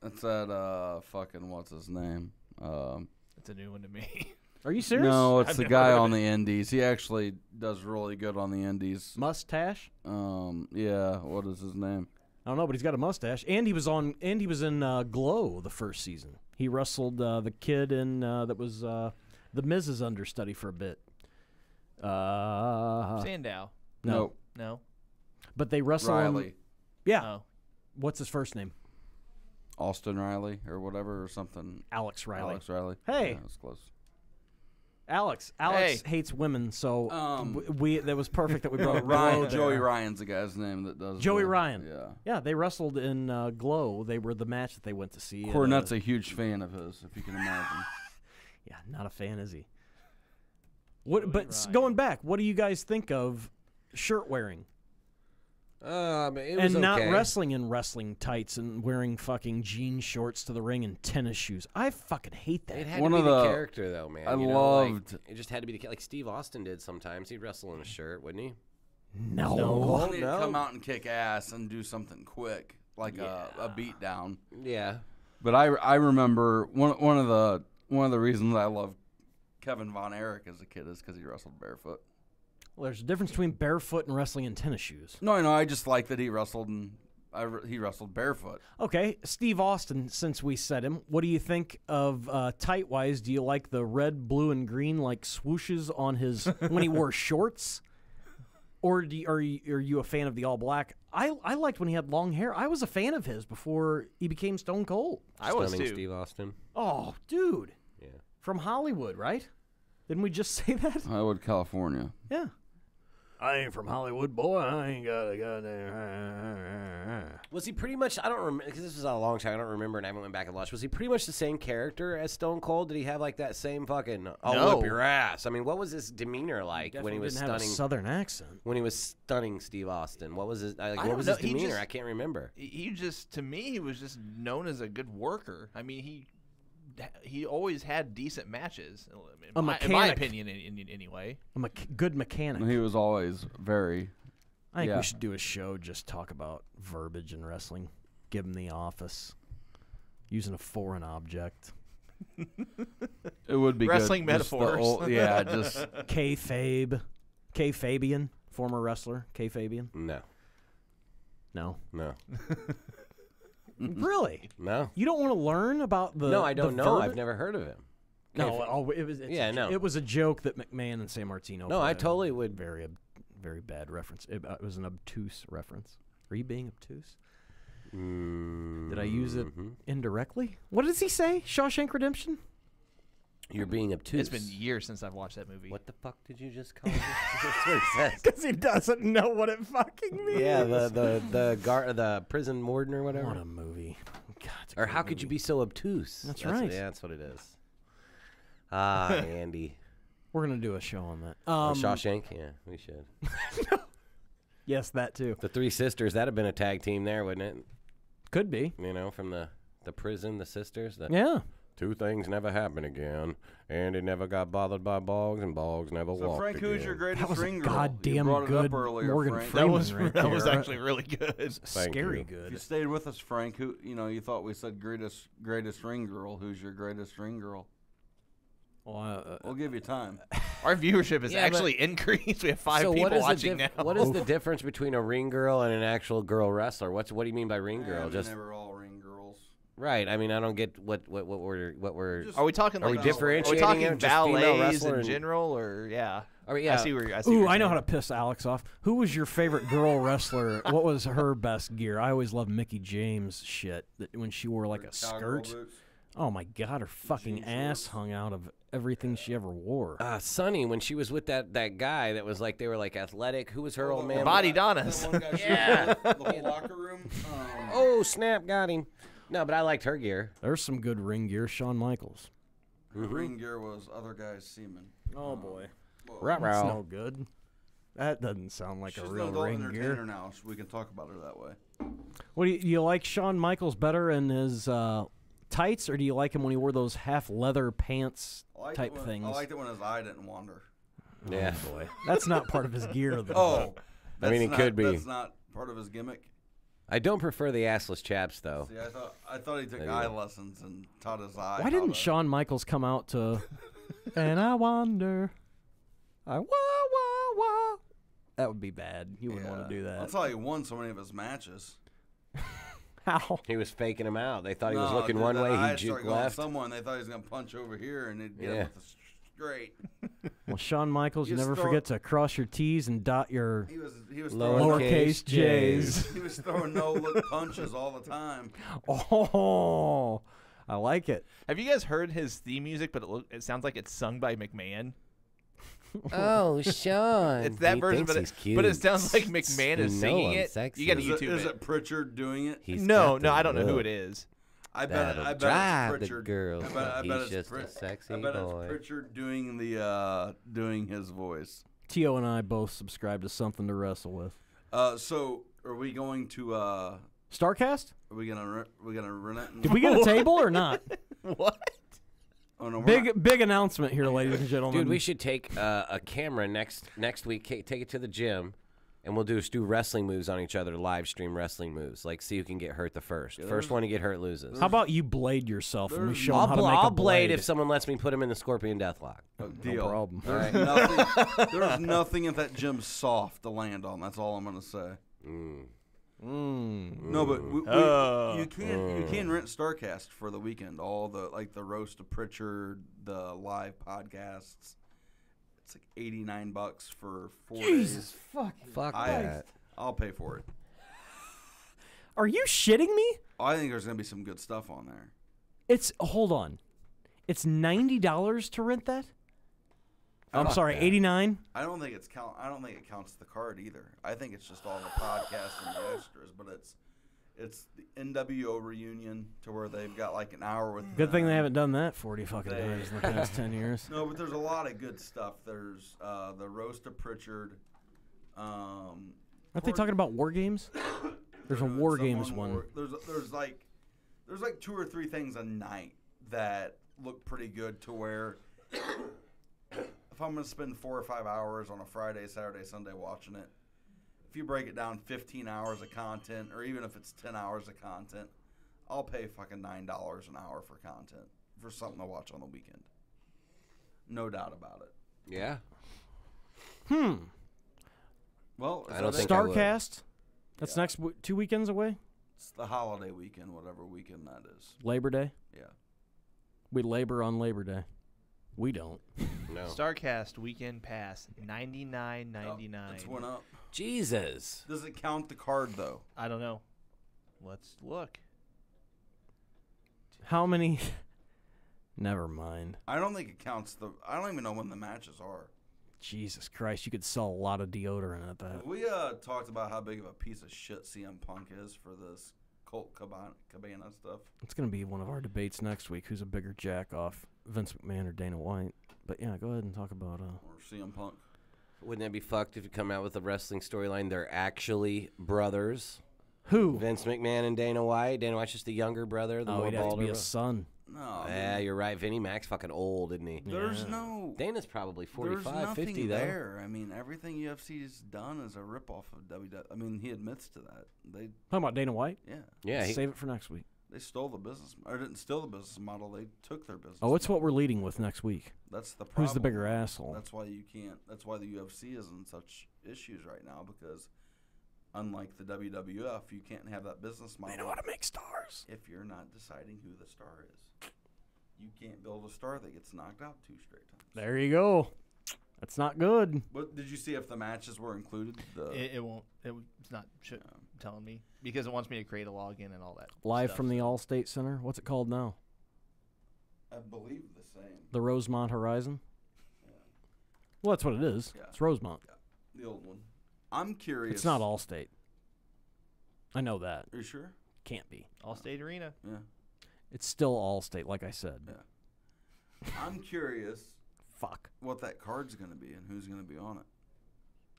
that's that fucking what's his name? It's a new one to me. Are you serious? No, it's I've the never guy heard of on the indies. He actually does really good on the indies. Mustache? Yeah, what is his name? I don't know, but he's got a mustache, and he was in Glow the first season. He wrestled the kid in that was the Miz's understudy for a bit. Sandow. No, Nope. No. but they wrestle. Riley. Yeah. Oh. What's his first name? Austin Riley or whatever or something. Alex Riley. Alex Riley. Hey. Yeah, that's close. Alex hates women, so that was perfect that we brought Ryan, Glow Joey there. Ryan's the guy's name that does. Joey the- Ryan. Yeah. Yeah, they wrestled in Glow. They were the match that they went to see. Cornette's a huge fan of his, if you can imagine. Yeah, not a fan, is he? What? But going back, what do you guys think of shirt wearing? It was And not okay. wrestling in wrestling tights and wearing fucking jean shorts to the ring and tennis shoes. I fucking hate that. It had One to of be the the- character, though, man. I you know, like, loved- it just had to be like Steve Austin did sometimes. He'd wrestle in a shirt, wouldn't he? No. Oh, He'd no. come out and kick ass and do something quick, like a beat down. Yeah. But I remember one of the reasons I loved Kevin Von Erich as a kid is because he wrestled barefoot. Well, there's a difference between barefoot and wrestling in tennis shoes. No, I just like that he wrestled he wrestled barefoot. Okay, Steve Austin, since we said him, what do you think of tight-wise? Do you like the red, blue, and green like swooshes on his when he wore shorts? Or are you a fan of the all-black? I liked when he had long hair. I was a fan of his before he became Stone Cold. I was Stunning too. Steve Austin. Oh, dude. Yeah. From Hollywood, right? Didn't we just say that? Hollywood, California. Yeah. I ain't from Hollywood, boy. I ain't got a goddamn. Was he pretty much? I don't remember because this was a long time. I don't remember, and I haven't went back and watched. Was he pretty much the same character as Stone Cold? Did he have like that same fucking "I'll No. whip your ass"? I mean, what was his demeanor like when he was didn't have a stunning? southern accent. When he was stunning Steve Austin, what was his? Like, I what don't was know. his He demeanor? just- I can't remember. He just, to me, he was just known as a good worker. I mean, he always had decent matches. A in my mechanic. opinion, anyway. A good mechanic. He was always very. I think Yeah. we should do a show just talk about verbiage in wrestling. Give him the office. Using a foreign object. It would be Wrestling good. Just the metaphors. yeah, just Kayfabe. Kayfabian. Former wrestler. Kayfabian. No, No. no, Really? no. You don't want to learn about the No, I don't the know. verbi- I've never heard of him. No, it was. Yeah, no. It was a joke that McMahon and San Martino. No, I played. totally would. Very bad reference. It was an obtuse reference. Are you being obtuse? Did I use it indirectly? What does he say? Shawshank Redemption? You're being obtuse. It's been years since I've watched that movie. What the fuck did you just call it? That's what it says. Because he doesn't know what it fucking means. Yeah, the prison warden or whatever. What a movie. God, it's a Or great how could you movie. be so obtuse? That's right. Yeah, that's what it is. Ah, Andy. We're going to do a show on that. Shawshank? Yeah, we should. Yes, that too. The Three Sisters, that'd have been a tag team there, wouldn't it? Could be. You know, from the prison, the sisters. The Yeah. Two things never happen again. Andy never got bothered by Boggs, and Boggs never so. walked Frank, again. who's your greatest That was a ring girl? goddamn you brought it good up earlier, Morgan Frank. Freeman. That right was there. actually really good. Thank Scary you. If you good. stayed with us, Frank, who you thought we said greatest ring girl? Who's your greatest ring girl? Well, We'll give you time. Our viewership has Yeah, but- actually increased. We have 5 So people what is watching the now. What is the difference between a ring girl and an actual girl wrestler? What do you mean by ring girl? I mean, Just they were all ring girls. right. I mean, I don't get what we're. Just- Are we talking Are we like differentiating Are we it, talking just female ballets wrestler in and- general, or yeah? yeah. I see where you're. Ooh, I know how to piss Alex off. Who was your favorite girl wrestler? What was her best gear? I always loved Mickey James shit when she wore like a Cowgirl skirt. boots. Oh my god, her fucking ass hung out of everything she ever wore. Sunny when she was with that guy that was like they were like athletic. Who was her old man? Body Donis. The one guy Yeah. the whole locker room. Oh snap! Got him. No, but I liked her gear. There's some good ring gear. Shawn Michaels. The ring gear was other guy's semen. Oh boy, Right, that's no good. That doesn't sound like She's a an real adult ring entertainer gear. now, so we can talk about her that way. What do you like Shawn Michaels better in his tights, or do you like him when he wore those half leather pants type things? I liked it when his eye didn't wander. Yeah. Boy, that's not part of his gear though. Oh, I mean, it could be. That's not part of his gimmick. I don't prefer the assless chaps though. See, I thought he took Maybe. eye lessons and taught his eye. Why how didn't to- Shawn Michaels come out to and I wonder I wah wah wah? That would be bad. You wouldn't want to do that. That's how he won so many of his matches. How? He was faking him out. They thought he was No, looking dude, one that way, eye he started juke going left. Someone they thought he was gonna punch over here, and he'd get Yeah. him with a straight. Well, Shawn Michaels, you Just never throw- forget to cross your T's and dot your He was lowercase J's. He was throwing no look punches all the time. Oh, I like it. Have you guys heard his theme music? But it sounds like it's sung by McMahon. Oh, Sean. It's that He version, thinks but he's it, cute. but it sounds like McMahon is You know singing I'm it. sexy. You got to Is YouTube it Pritchard doing it? He's No, got no, the I don't know who look. it is. I bet That'll it's drive the Pritchard. girls. I bet He's it's just a Prit- sexy I bet boy. it's Pritchard doing the doing his voice. Tio and I both subscribe to something to wrestle with. So are we going to? Starcast? Are we gonna run it? Did we get a table or not? What? Oh no, Big announcement here, ladies and gentlemen. Dude, we should take a camera next week, take it to the gym, and we'll do wrestling moves on each other, live stream wrestling moves. Like, see who can get hurt the first. First one to get hurt loses. How about you blade yourself and we show them I'll, how to make a I'll blade blade if someone lets me put him in the Scorpion Deathlock. deal. No problem. All right. There's nothing at that gym soft to land on. That's all I'm gonna say. No, but you can rent Starcast for the weekend. All the the roast of Pritchard, the live podcasts. It's like $89 for 4 days. Fuck that. I'll pay for it. Are you shitting me? I think there's gonna be some good stuff on there. Hold on. It's $90 to rent that? I'm Fuck sorry, that. 89? I don't think I don't think it counts the card either. I think it's just all the podcast and the extras. But it's the NWO reunion to where they've got like an hour with. Good thing they haven't done that 40 fucking times in the past 10 years. No, but there's a lot of good stuff. There's the roast of Pritchard. Aren't they talking about War Games? There's a War Games one. There's like 2 or 3 things a night that look pretty good to where if I'm going to spend 4 or 5 hours on a Friday, Saturday, Sunday watching it, if you break it down 15 hours of content, or even if it's 10 hours of content, I'll pay fucking $9 an hour for content for something to watch on the weekend. No doubt about it. Yeah. Well, I don't think I would. Starcast? That's next 2 weekends away? it's the holiday weekend, whatever weekend that is. Labor Day? Yeah. We labor on Labor Day. We don't. No. Starcast weekend pass $99.99. It's went up. Jesus. Does it count the card though? I don't know. Let's look. How many? Never mind. I don't think it counts the. I don't even know when the matches are. Jesus Christ, you could sell a lot of deodorant at that. We talked about how big of a piece of shit CM Punk is for this Colt Cabana stuff. It's going to be one of our debates next week. Who's a bigger jack off, Vince McMahon or Dana White? But yeah, go ahead and talk about. Or CM Punk. Wouldn't that be fucked if you come out with a wrestling storyline? They're actually brothers. Who? Vince McMahon and Dana White. Dana White's just the younger brother. The Oh, more he'd have to balder be a bro- son. No. Yeah, you're right. Vinnie Mac's fucking old, isn't he? There's Yeah. no. Dana's probably There's 45, nothing 50 though. there. I mean, everything UFC's done is a ripoff of WWE. I mean, he admits to that. They, Talking about Dana White? yeah, Yeah, he, Save it for next week. they stole the business, or didn't steal the business model. They took their business. Oh, it's what model. we're leading with next week. That's the problem. Who's the bigger asshole? That's why you can't. That's why the UFC is in such issues right now because, unlike the WWF, you can't have that business model. They know how to make stars. If you're not deciding who the star is. You can't build a star that gets knocked out 2 straight times. There you go. That's not good. But did you see if the matches were included? It won't. It's not telling me because it wants me to create a login and all that. Live stuff. from the Allstate Center. What's it called now? I believe the same. The Rosemont Horizon? Yeah. Well, that's what it is. Yeah. It's Rosemont. The old one. I'm curious. It's not Allstate. I know that. Are you sure? Can't be. Allstate Arena. Yeah. It's still Allstate, like I said. Yeah. I'm curious Fuck. what that card's going to be and who's going to be on it.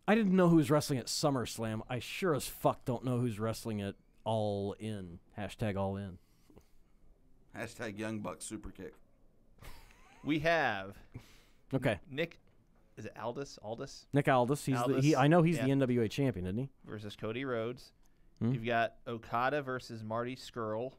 I didn't know who was wrestling at SummerSlam. I sure as fuck don't know who's wrestling at All In. Hashtag All In. Hashtag Young Bucks Super Kick. We have Okay. Nick. Is it Aldis Nick Aldis. Aldis, I know he's yeah. the NWA champion, isn't he? versus Cody Rhodes. Hmm. You've got Okada versus Marty Scurll.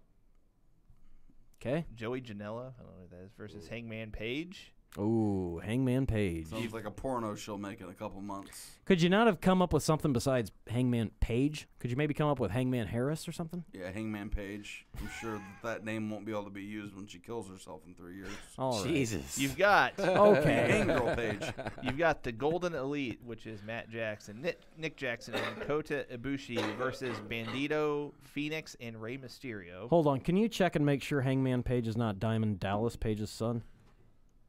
Okay. Joey Janela, I don't know who that is, versus Hangman Page. Ooh, Hangman Page. Sounds like a porno she'll make in a couple months. Could you not have come up with something besides Hangman Page? Could you maybe come up with Hangman Harris or something? Yeah, Hangman Page. I'm sure that name won't be able to be used when she kills herself in 3 years. All right. Jesus. You've got Okay. Hangirl Page. you've got the Golden Elite, which is Matt Jackson, Nick Jackson, and Kota Ibushi versus Bandito, Phoenix, and Rey Mysterio. Hold on. Can you check and make sure Hangman Page is not Diamond Dallas Page's son?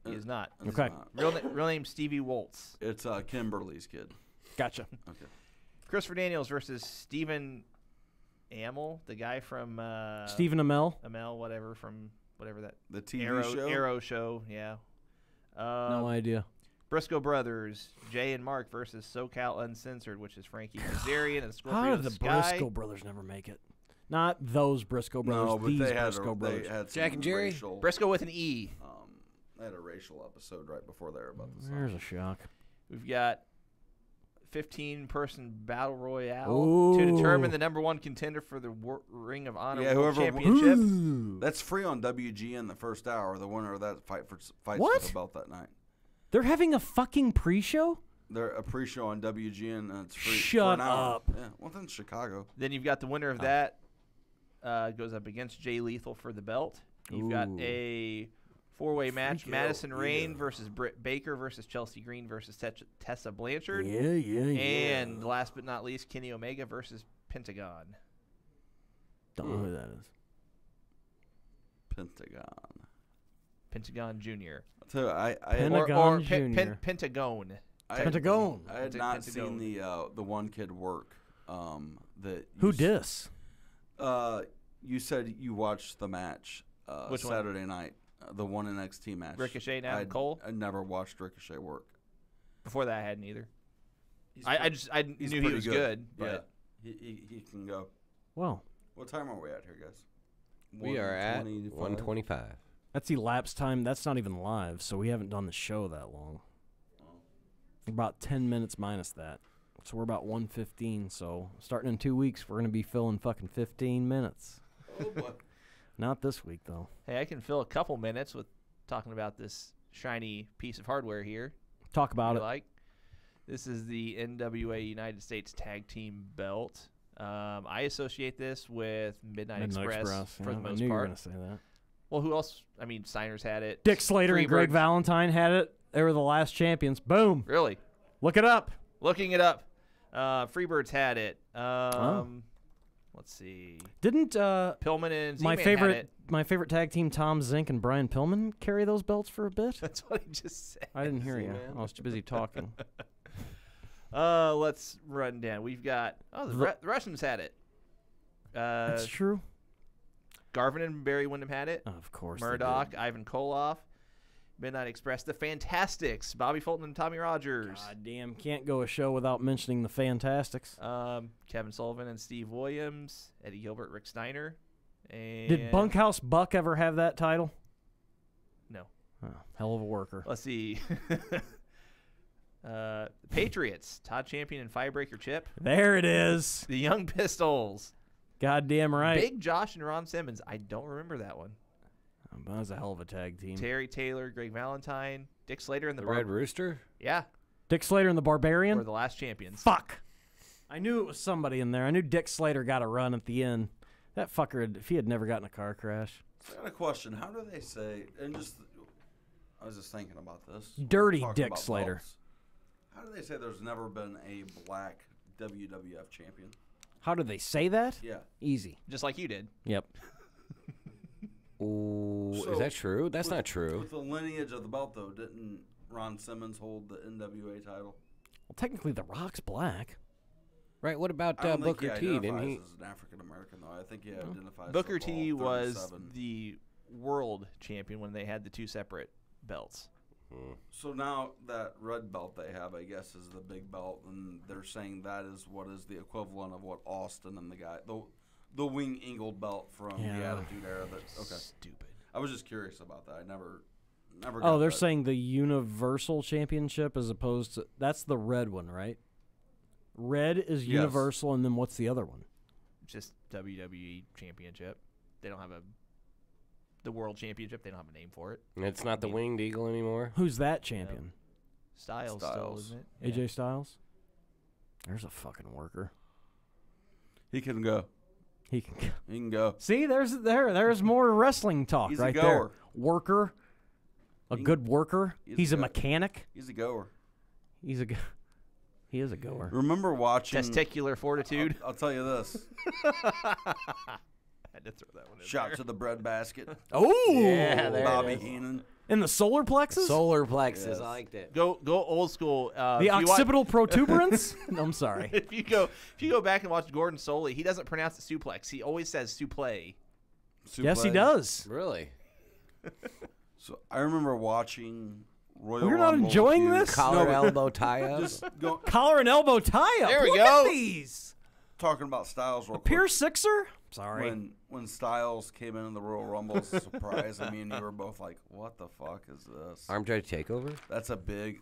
He is not. It's Okay. not. Real name Stevie Waltz. It's Kimberly's kid. Gotcha. Okay. Christopher Daniels versus Steven Amell, the guy from Stephen Amell. whatever from whatever that The TV show. Arrow show, yeah. No idea. Briscoe Brothers, Jay and Mark versus SoCal Uncensored, which is Frankie Kazarian and Scorpio How did the Sky. Briscoe brothers never make it? Not those Briscoe brothers. No, but these they had Briscoe brothers. They had some Jack and Jerry? Racial, Briscoe with an E. they had a racial episode right before they were about to There's a shock. We've got 15-person battle royale Ooh. to determine the #1 contender for the Ring of Honor Yeah, World whoever- Championship. Ooh. That's free on WGN the first hour. The winner of that fights What? for the belt that night. They're having a fucking pre-show? They're a pre-show on WGN and it's free. Shut for an hour. up. Yeah, well, that's in Chicago. Then you've got the winner of that goes up against Jay Lethal for the belt. You've got Ooh. a four-way match: Freak Madison out, Rain yeah. versus Britt Baker versus Chelsea Green versus Tessa Blanchard. Yeah. And last but not least, Kenny Omega versus Pentagon. Don't know who that is. Pentagon Jr. I'll tell you, I Pentagon Jr. Pentagon. Pentagon. I had not Pentagon. seen the one kid work. That Who you dis? You said you watched the match Which one? Saturday night, the one NXT match. Ricochet and Adam I'd- Cole? I never watched Ricochet work. Before that, I hadn't either. He's I pretty- knew he's he pretty was good, but yeah, he can go. Well, What time are we at here, guys? We are at 1:25? 125. that's elapsed time. That's not even live, so we haven't done the show that long. About 10 minutes minus that. So we're about 1:15. So starting in 2 weeks, we're going to be filling fucking 15 minutes. Oh boy. Not this week, though. hey, I can fill a couple minutes with talking about this shiny piece of hardware here. Talk about you it. like. This is the NWA United States Tag Team Belt. I associate this with Midnight Express yeah, for the I most knew you were part. going to say that. Well, who else? I mean, Steiner's had it. Dick Slater and Greg Freebird. Valentine had it. They were the last champions. Boom. Really? Look it up. Looking it up. Freebird's had it. Let's see. Didn't Pillman and my Z-Man had it. favorite tag team, Tom Zink and Brian Pillman, carry those belts for a bit? That's what he just said. I didn't hear you. Z-Man? I was too busy talking. Let's run down. We've got the Russians had it. That's true. Garvin and Barry Windham had it. Of course. they Murdoch, did. Ivan Koloff, Midnight Express, the Fantastics, Bobby Fulton and Tommy Rogers, God damn, can't go a show without mentioning the Fantastics. Kevin Sullivan and Steve Williams, Eddie Gilbert, Rick Steiner. And Did Bunkhouse Buck ever have that title? No. Oh, hell of a worker. Let's see. Patriots, Todd Champion and Firebreaker Chip. There it is. The Young Pistols. Goddamn right. Big Josh and Ron Simmons. I don't remember that one. That was a hell of a tag team. Terry Taylor, Greg Valentine, Dick Slater, and The Red Rooster? Yeah, Dick Slater and the Barbarian? were the last champions. Fuck. I knew it was somebody in there. I knew Dick Slater got a run at the end. That fucker, if he had never gotten a car crash. So I got a question. How do they say? And just, I was just thinking about this. Dirty Talking Dick about Slater. belts. How do they say there's never been a black WWF champion? How do they say that? Yeah. Easy. Just like you did. Yep. Ooh, So, is that true? That's with- not true. With the lineage of the belt, though, didn't Ron Simmons hold the NWA title? Well, technically, The Rock's black. Right, what about I don't think Booker he T? Didn't identifies he? as an African American, though. I think he identifies. Booker football, T was 37. the world champion when they had the two separate belts. So now that red belt they have, I guess, is the big belt, and they're saying that is what is the equivalent of what Austin and the guy, the Wing Ingold belt from the Yeah. Attitude Era. That okay. Stupid. I was just curious about that. I never. Oh, got they're that. saying the Universal Championship as opposed to... That's the red one, right? Red is Yes. Universal, and then what's the other one? Just WWE Championship. They don't have the World Championship. They don't have a name for it. And it's not the Winged Eagle anymore? Who's that champion? Styles. Still, Styles. isn't it? AJ Styles? There's a fucking worker. He can go. He can... He can go. See, there's more wrestling talk He's a right goer. there. Worker. A good worker. he's He's a a guy. mechanic. He's a goer. He is a goer. Remember watching? Testicular fortitude. I'll tell you this. had to throw that one in Shot there. to the breadbasket. Oh, Yeah, there Bobby it is. Heenan. in the solar plexus, Solar plexus. Yes. I liked it. Go old school. the if you watch- occipital protuberance. No, I'm sorry. if you go back and watch Gordon Soley, he doesn't pronounce it suplex. He always says suplex. Yes, he Suplex. does. Really? So I remember watching Royal You're not Rumble enjoying feud. this? Collar No, but elbow tie up. Just go, Collar and elbow tie up. There we Look go. At these. talking about Styles real quick. Pier Sixer. Sorry. When Styles came in the Royal Rumble as a surprise, I mean, you were both like, "What the fuck is this?" Arm drag takeover. That's a big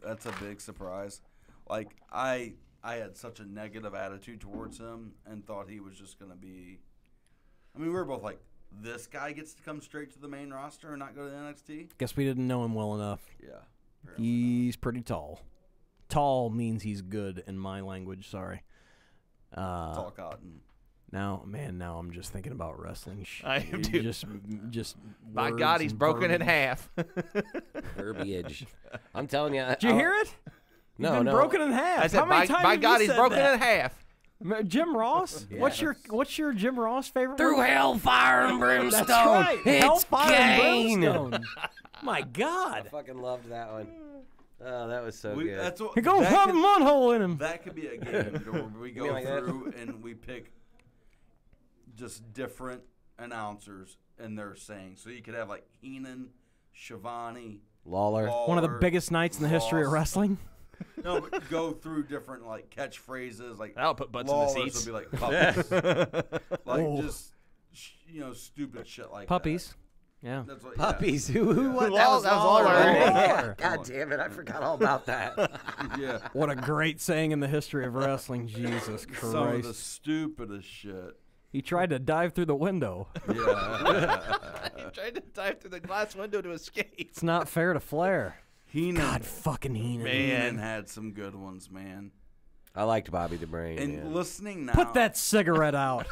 surprise. Like I had such a negative attitude towards him and thought he was just gonna be. I mean, we were both like, "This guy gets to come straight to the main roster and not go to NXT." Guess we didn't know him well enough. Yeah, apparently He's pretty tall. Tall means he's good in my language. Sorry. not. Tall cotton. Now I'm just thinking about wrestling. I am too. Just. My words God, he's and broken in verbiage. half. Verbiage. I'm telling you. Did you hear it? No, Been no. broken in half. I said, How many by times have God, you he's said broken that? in half. Jim Ross. Yes. What's your Jim Ross favorite? Through one? hellfire and brimstone. That's right. It's Hellfire gain. and brimstone. My I God. fucking loved that one. Oh, that was so We, good. that's what, He goes that have a could- mud hole in him. That could be a game where we go mean like that? through and we pick just different announcers and their saying. So you could have like Heenan, Shivani, Lawler. One of the biggest nights in the history of Ross. wrestling. No, but go through different like catchphrases. Like I'll put butts in the Lawler's seats. would be like puppies, like Oh. just stupid shit like Puppies. Yeah. That. That's what, Puppies. Who? What? Law- that was Lawler, Lawler. right? God damn it! I forgot all about that. Yeah. What a great saying in the history of wrestling. Jesus Some of the Christ. stupidest shit. He tried to dive through the window. Yeah. He tried to dive through the glass window to escape. It's not fair to Flair. Heenan, God fucking Heenan. Heenan had some good ones, man. I liked Bobby the Brain. And man. listening now, Put that cigarette out.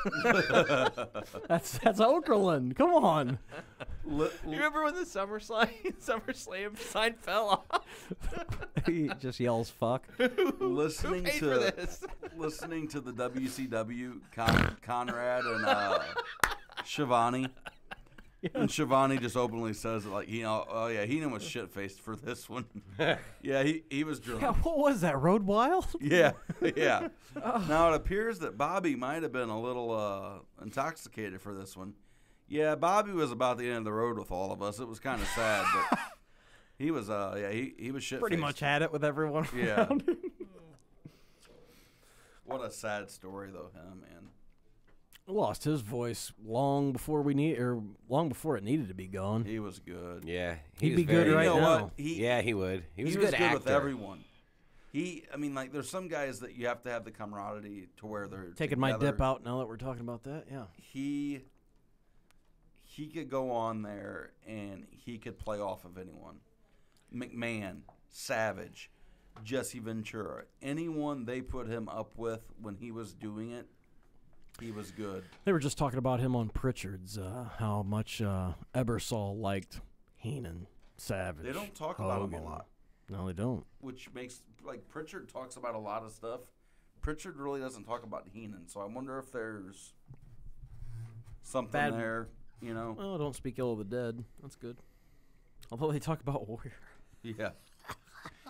that's Okerlund. Come on. li- You remember when the SummerSlam sign fell off? He just yells fuck. listening Who paid to for this? listening to the WCW Conrad and Shivani. And Shivani just openly says it like, oh yeah, Heenan was shit faced for this one. Yeah, he was drunk. Yeah, what was that? Road Wild? Yeah, yeah. Now it appears that Bobby might have been a little intoxicated for this one. Yeah, Bobby was about the end of the road with all of us. It was kind of sad, but he was he was shit. Pretty much had it with everyone. Yeah. around. What a sad story though, him man. Lost his voice long before long before it needed to be gone. He was good. Yeah, He'd was be good very- right you know now. what? Yeah, he would. He was a good good actor. with everyone. Like, there's some guys that you have to have the camaraderie to where they're Taking my together. dip out now that we're talking about that. Yeah. He could go on there and he could play off of anyone. McMahon, Savage, Jesse Ventura, anyone they put him up with when he was doing it, he was good. They were just talking about him on Pritchard's, how much Ebersol liked Heenan, Savage. They don't talk about him a Hogan. lot, No, they don't. which makes Pritchard talks about a lot of stuff. Pritchard really doesn't talk about Heenan, so I wonder if there's something Bad- there. Oh, don't speak ill of the dead. That's good. Although they talk about Warrior. Yeah.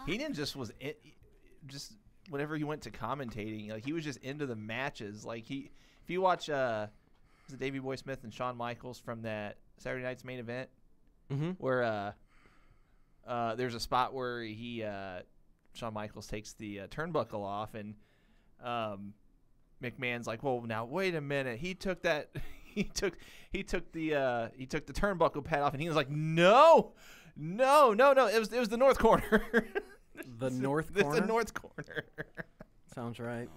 Heenan just was just whenever he went to commentating, like he was just into the matches. Like if you watch was it Davey Boy Smith and Shawn Michaels from that Saturday Night's Main Event, Mm-hmm. where there's a spot where Shawn Michaels takes the turnbuckle off, and McMahon's like, "Well, now wait a minute. He took that. He took the turnbuckle pad off," and he was like, "No. It was the north corner." The north It's corner? the north corner. Sounds right.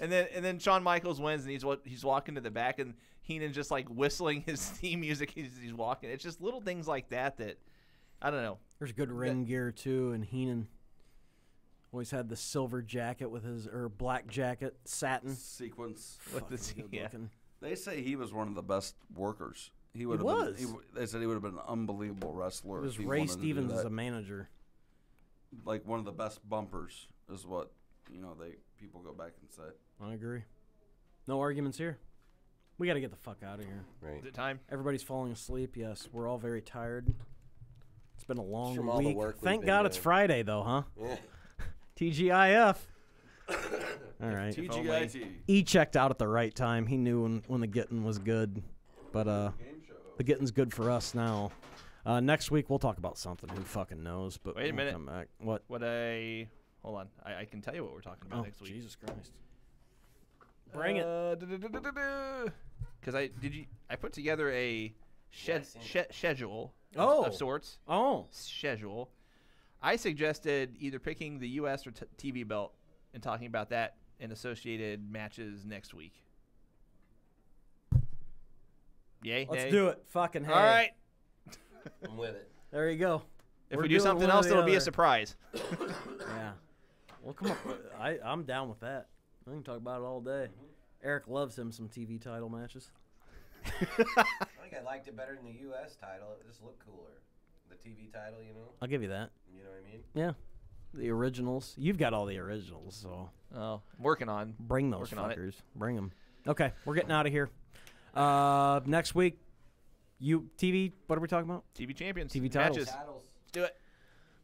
And then Shawn Michaels wins, and he's walking to the back, and Heenan's just like whistling his theme music. He's walking. It's just little things like that I don't know. There's good ring gear, too, and Heenan always had the silver jacket with or black jacket, satin. Sequence. With the Fucking good yeah. looking. They say he was one of the best workers. He would have was. been. They said he would have been an unbelievable wrestler. It was if he Ray wanted to do Stevens as that. a manager. Like one of the best bumpers is what people go back and say. I agree. No arguments here. We got to get the fuck out of here. Right. Is it time? Everybody's falling asleep. Yes, we're all very tired. It's been a long From all the week. work we've Thank been God it's doing. Friday, though, huh? Yeah. TGIF. All right. TGIT. E checked out at the right time. He knew when the getting was good. But the getting's good for us now. Next week, we'll talk about something. Who fucking knows? But Wait a we'll minute. Come back. What? Hold on. I can tell you what we're talking about next week. Jesus Christ. Bring it. Because I put together a schedule of sorts. Oh. Schedule. I suggested either picking the U.S. or TV belt and talking about that and associated matches next week. Yay? Let's nay? do it. Fucking hey. All right. I'm with it. There you go. If We're we do doing something one or else, the it'll be a other. surprise. Yeah. Well, come on. I'm down with that. I can talk about it all day. Eric loves him some TV title matches. I think I liked it better than the U.S. title. It just looked cooler. The TV title, you know? I'll give you that. You know what I mean? Yeah. The originals. You've got all the originals, so Oh, I'm working on. bring those Working on it. fuckers. Bring them. Okay, we're getting out of here. Next week, TV. What are we talking about? TV champions. TV titles. Matches. Let's do it.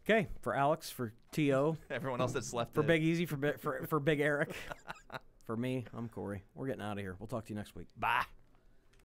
Okay, for Alex, for T.O., Everyone else that's left. for Big Easy, for Big Eric. For me, I'm Corey. We're getting out of here. We'll talk to you next week. Bye.